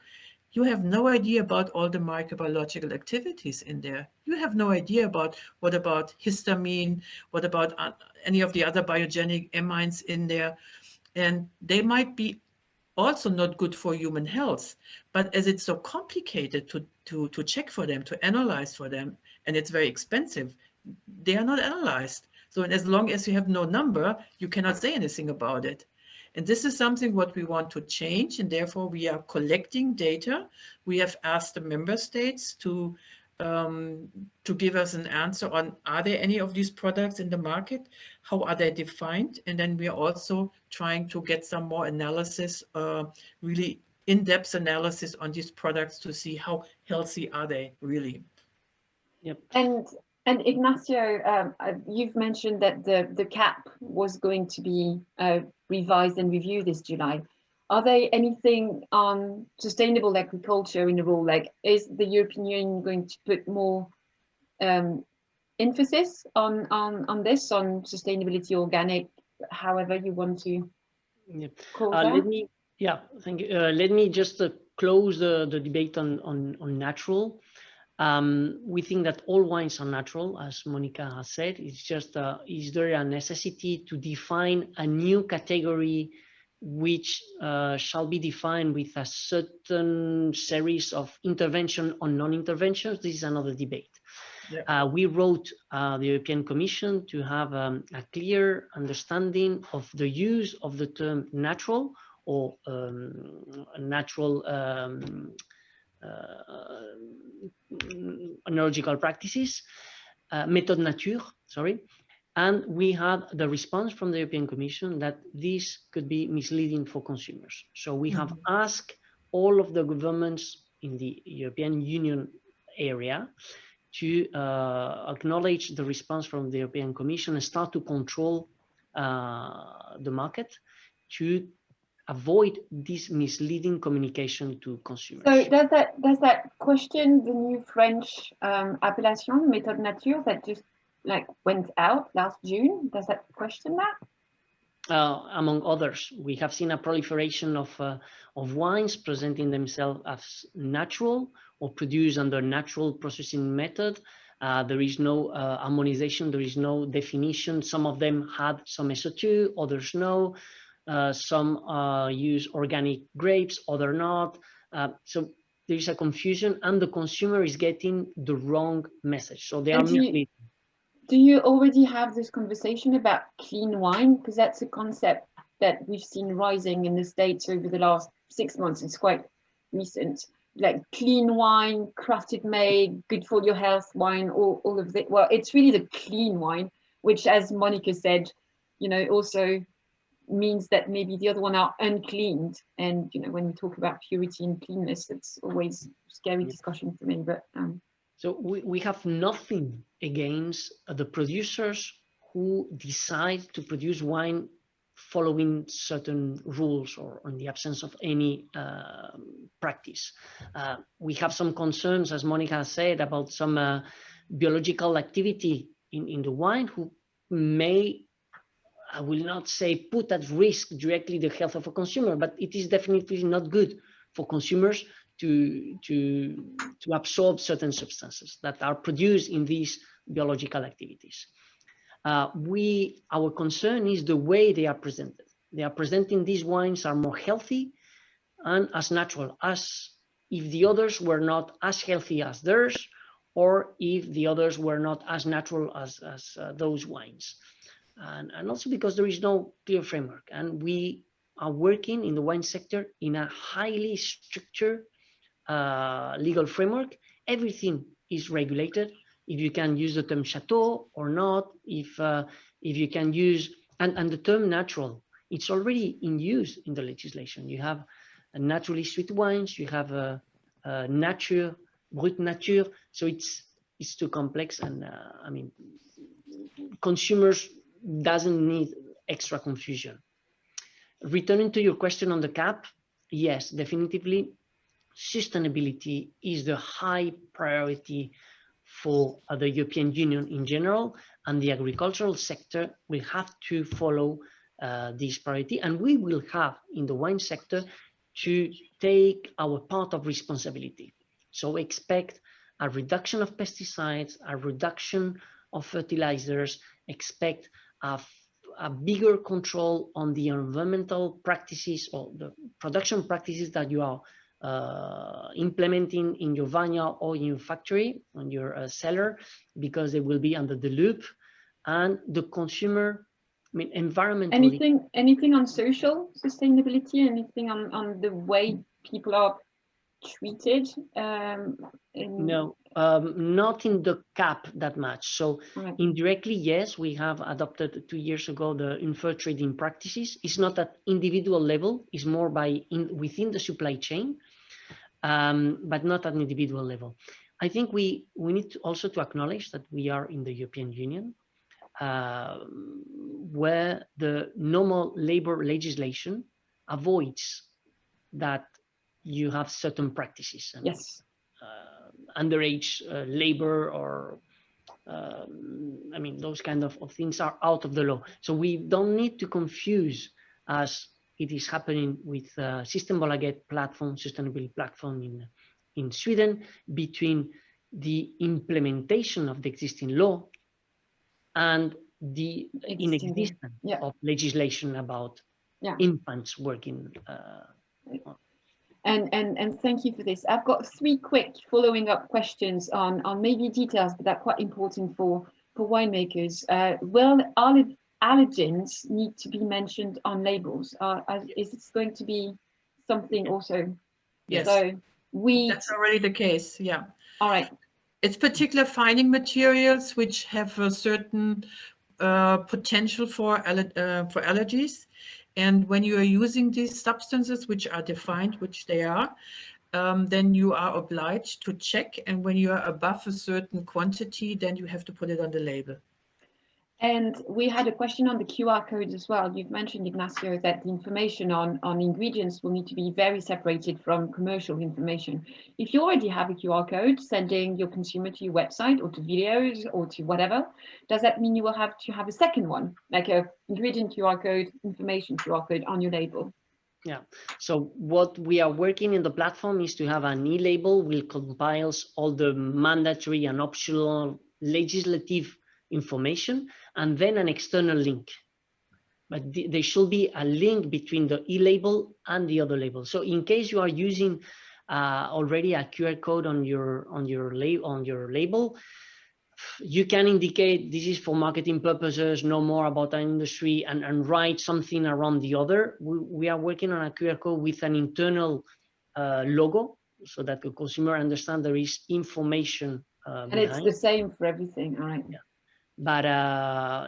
you have no idea about all the microbiological activities in there. You have no idea about what about histamine, what about any of the other biogenic amines in there. And they might be also not good for human health. But as it's so complicated to check for them, to analyze for them, and it's very expensive, they are not analyzed. So as long as you have no number, you cannot say anything about it. And this is something what we want to change, and therefore we are collecting data. We have asked the member states to give us an answer on, are there any of these products in the market? How are they defined? And then we are also trying to get some more analysis, really in-depth analysis on these products to see how healthy are they really. Yep. And And Ignacio, you've mentioned that the CAP was going to be revised and reviewed this July. Are there anything on sustainable agriculture in the rule? Like, is the European Union going to put more emphasis on this, on sustainability, organic, however you want to call that? Thank you. Let me just close the debate on natural. We think that all wines are natural, as Monica has said. It's just, is there a necessity to define a new category which shall be defined with a certain series of intervention or non-interventions? This is another debate. Yeah. We wrote the European Commission to have a clear understanding of the use of the term natural or natural ecological practices, méthode nature, sorry. And we had the response from the European Commission that this could be misleading for consumers. So we have asked all of the governments in the European Union area to acknowledge the response from the European Commission and start to control the market to avoid this misleading communication to consumers. So does that question the new French appellation, méthode nature, that just went out last June? Does that question that? Among others, we have seen a proliferation of wines presenting themselves as natural or produced under natural processing method. There is no harmonization, there is no definition. Some of them had some SO2, others no. Some use organic grapes, other not. So there is a confusion and the consumer is getting the wrong message. So they are misleading. Do you already have this conversation about clean wine? Because that's a concept that we've seen rising in the States over the last 6 months. It's quite recent. Like clean wine, crafted made, good for your health wine, all of it. Well, it's really the clean wine, which, as Monica said, also means that maybe the other one are uncleaned. And when you talk about purity and cleanness, it's always a scary discussion for me. But so we have nothing against the producers who decide to produce wine following certain rules or in the absence of any practice. We have some concerns, as Monica said, about some biological activity in the wine who may, I will not say put at risk directly the health of a consumer, but it is definitely not good for consumers to absorb certain substances that are produced in these biological activities. Our concern is the way they are presented. They are presenting these wines are more healthy and as natural as if the others were not as healthy as theirs, or if the others were not as natural as those wines. And also because there is no clear framework, and we are working in the wine sector in a highly structured legal framework. Everything is regulated. If you can use the term chateau or not, if you can use, and the term natural, it's already in use in the legislation. You have naturally sweet wines, you have a nature, brut nature. So it's too complex, and I mean, consumers doesn't need extra confusion. Returning to your question on the CAP, yes, definitively, sustainability is the high priority for the European Union in general, and the agricultural sector will have to follow this priority, and we will have in the wine sector to take our part of responsibility. So expect a reduction of pesticides, a reduction of fertilizers, expect a bigger control on the environmental practices or the production practices that you are implementing in your vineyard or in your factory, on your cellar, because they will be under the loop. And the consumer, I mean, environmentally. Anything on social sustainability? Anything on the way people are treated? No, not in the CAP that much. So indirectly, yes, we have adopted 2 years ago the unfair trading practices. It's not at individual level, it's more within the supply chain, but not at an individual level. I think we need to also to acknowledge that we are in the European Union, where the normal labor legislation avoids that you have certain practices. I mean, Yes. Underage labor or I mean, those kind of things are out of the law. So we don't need to confuse, as it is happening with Systembolaget platform, sustainability platform in Sweden, between the implementation of the existing law and the inexistence of legislation about infants working. And thank you for this. I've got 3 quick following up questions on maybe details, but they're quite important for winemakers. Will allergens need to be mentioned on labels? Is this going to be something also? Yes. So that's already the case. Yeah. All right. It's particular fining materials which have a certain potential for allergies. And when you are using these substances, which are defined, which they are, then you are obliged to check. And when you are above a certain quantity, then you have to put it on the label. And we had a question on the QR codes as well. You've mentioned, Ignacio, that the information on ingredients will need to be very separated from commercial information. If you already have a QR code sending your consumer to your website or to videos or to whatever, does that mean you will have to have a second one, like a ingredient QR code, information QR code on your label? Yeah, so what we are working in the platform is to have an e-label which compiles all the mandatory and optional legislative information, and then an external link. But there should be a link between the e-label and the other label. So in case you are using already a QR code on your label, you can indicate this is for marketing purposes, know more about our industry, and write something around the other. We are working on a QR code with an internal logo, so that the consumer understands there is information and behind. It's the same for everything, all right? Yeah. But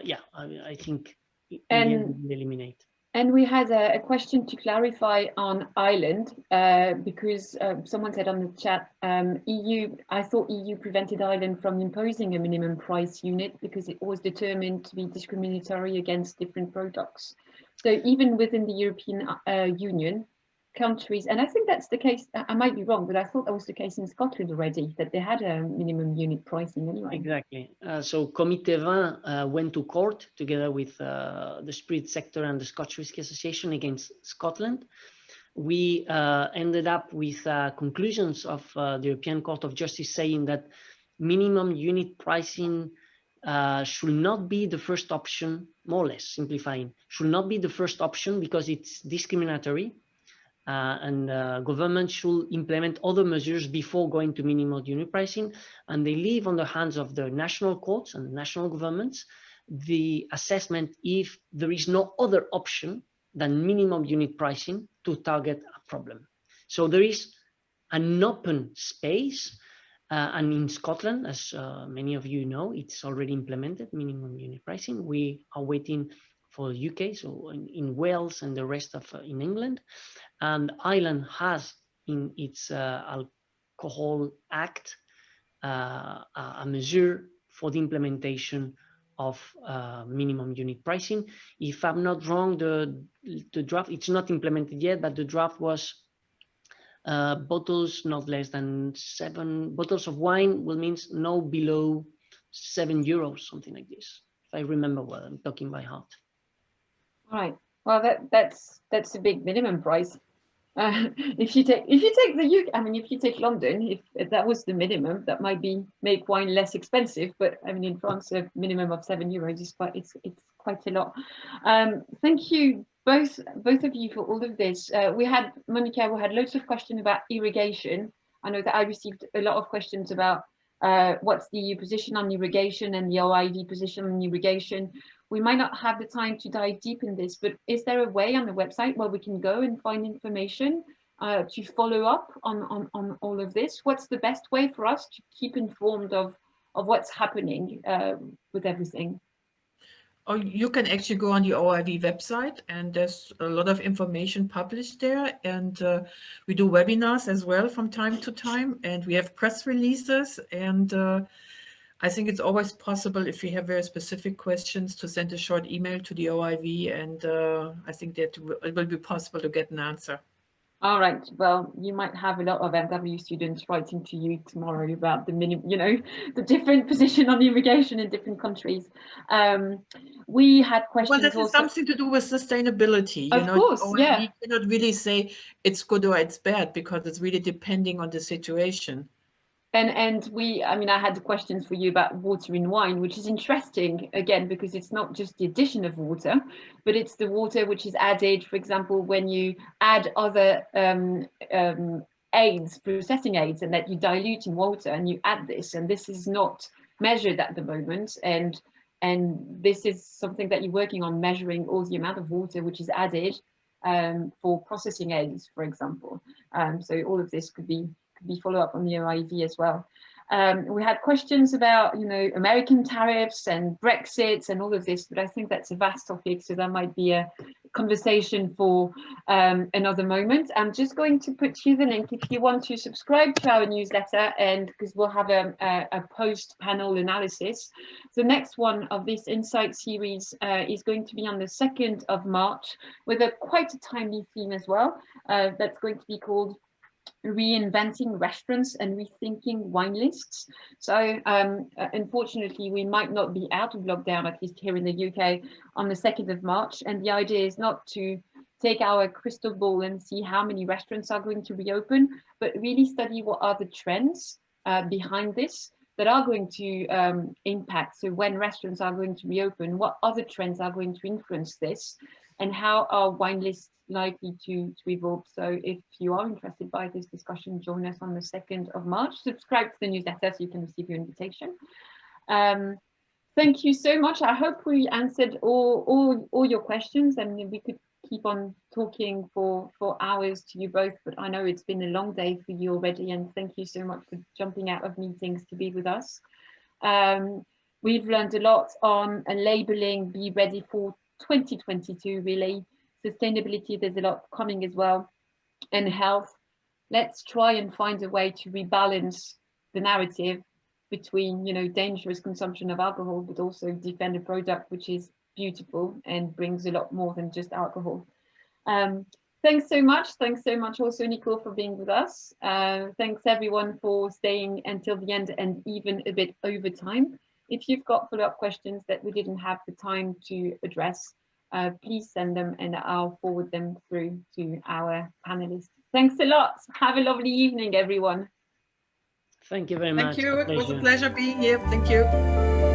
yeah, I think in the end we will eliminate. And we had a question to clarify on Ireland, because someone said on the chat, I thought EU prevented Ireland from imposing a minimum price unit because it was determined to be discriminatory against different products. So even within the European Union, countries, and I think that's the case, I might be wrong, but I thought that was the case in Scotland already, that they had a minimum unit pricing anyway. Exactly. So Comité Vin went to court together with the spirit sector and the Scotch Whisky Association against Scotland. We ended up with conclusions of the European Court of Justice saying that minimum unit pricing should not be the first option, more or less simplifying, should not be the first option because it's discriminatory. And government should implement other measures before going to minimum unit pricing, and they leave on the hands of the national courts and national governments the assessment if there is no other option than minimum unit pricing to target a problem. So there is an open space, and in Scotland, as many of you know, it's already implemented minimum unit pricing. We are waiting for the UK, so in Wales and the rest of in England. And Ireland has in its Alcohol Act a measure for the implementation of minimum unit pricing. If I'm not wrong, the draft, it's not implemented yet, but the draft was bottles not less than 7 bottles of wine will means no below €7, something like this. If I remember well, I'm talking by heart. Right. Well, that's a big minimum price. If you take the UK, I mean, if you take London, if that was the minimum, that might make wine less expensive. But I mean, in France, a minimum of €7 is it's quite a lot. Thank you both of you for all of this. Monica, we had loads of questions about irrigation. I know that I received a lot of questions about what's the EU position on irrigation and the OIV position on irrigation. We might not have the time to dive deep in this, but is there a way on the website where we can go and find information to follow up on all of this? What's the best way for us to keep informed of what's happening with everything? Oh, you can actually go on the OIV website, and there's a lot of information published there. And we do webinars as well from time to time, and we have press releases. And I think it's always possible, if you have very specific questions, to send a short email to the OIV, and I think that it will be possible to get an answer. All right. Well, you might have a lot of MW students writing to you tomorrow about the the different position on irrigation in different countries. We had questions. Well, this is something to do with sustainability. You know, course, yeah. You cannot really say it's good or it's bad, because it's really depending on the situation. And I mean, I had the questions for you about water in wine, which is interesting, again, because it's not just the addition of water, but it's the water which is added, for example, when you add other aids, processing aids, and that you dilute in water and you add this, and this is not measured at the moment. And this is something that you're working on, measuring all the amount of water which is added for processing aids, for example. So all of this could be follow up on the OIV as well. We had questions about, American tariffs and Brexit and all of this, but I think that's a vast topic, so that might be a conversation for another moment. I'm just going to put you the link if you want to subscribe to our newsletter, and because we'll have a post-panel analysis. The next one of this Insight series is going to be on the 2nd of March with quite a timely theme as well. That's going to be called Reinventing Restaurants and Rethinking Wine Lists. So unfortunately, we might not be out of lockdown, at least here in the UK, on the 2nd of March. And the idea is not to take our crystal ball and see how many restaurants are going to reopen, but really study what are the trends behind this that are going to impact. So when restaurants are going to reopen, what other trends are going to influence this, and how are wine lists likely to evolve? So if you are interested by this discussion, join us on the 2nd of March. Subscribe to the newsletter so you can receive your invitation. Thank you so much. I hope we answered all your questions, and we could keep on talking for hours to you both, but I know it's been a long day for you already, and thank you so much for jumping out of meetings to be with us. We've learned a lot on labeling, be ready for 2022, really. Sustainability, there's a lot coming as well, and health. Let's try and find a way to rebalance the narrative between, dangerous consumption of alcohol, but also defend a product which is beautiful and brings a lot more than just alcohol. Thanks so much. Thanks so much also, Nicole, for being with us. Thanks everyone for staying until the end and even a bit over time. If you've got follow-up questions that we didn't have the time to address, please send them and I'll forward them through to our panelists. Thanks a lot. Have a lovely evening, everyone. Thank you very much. Thank you. It was a pleasure being here. Thank you.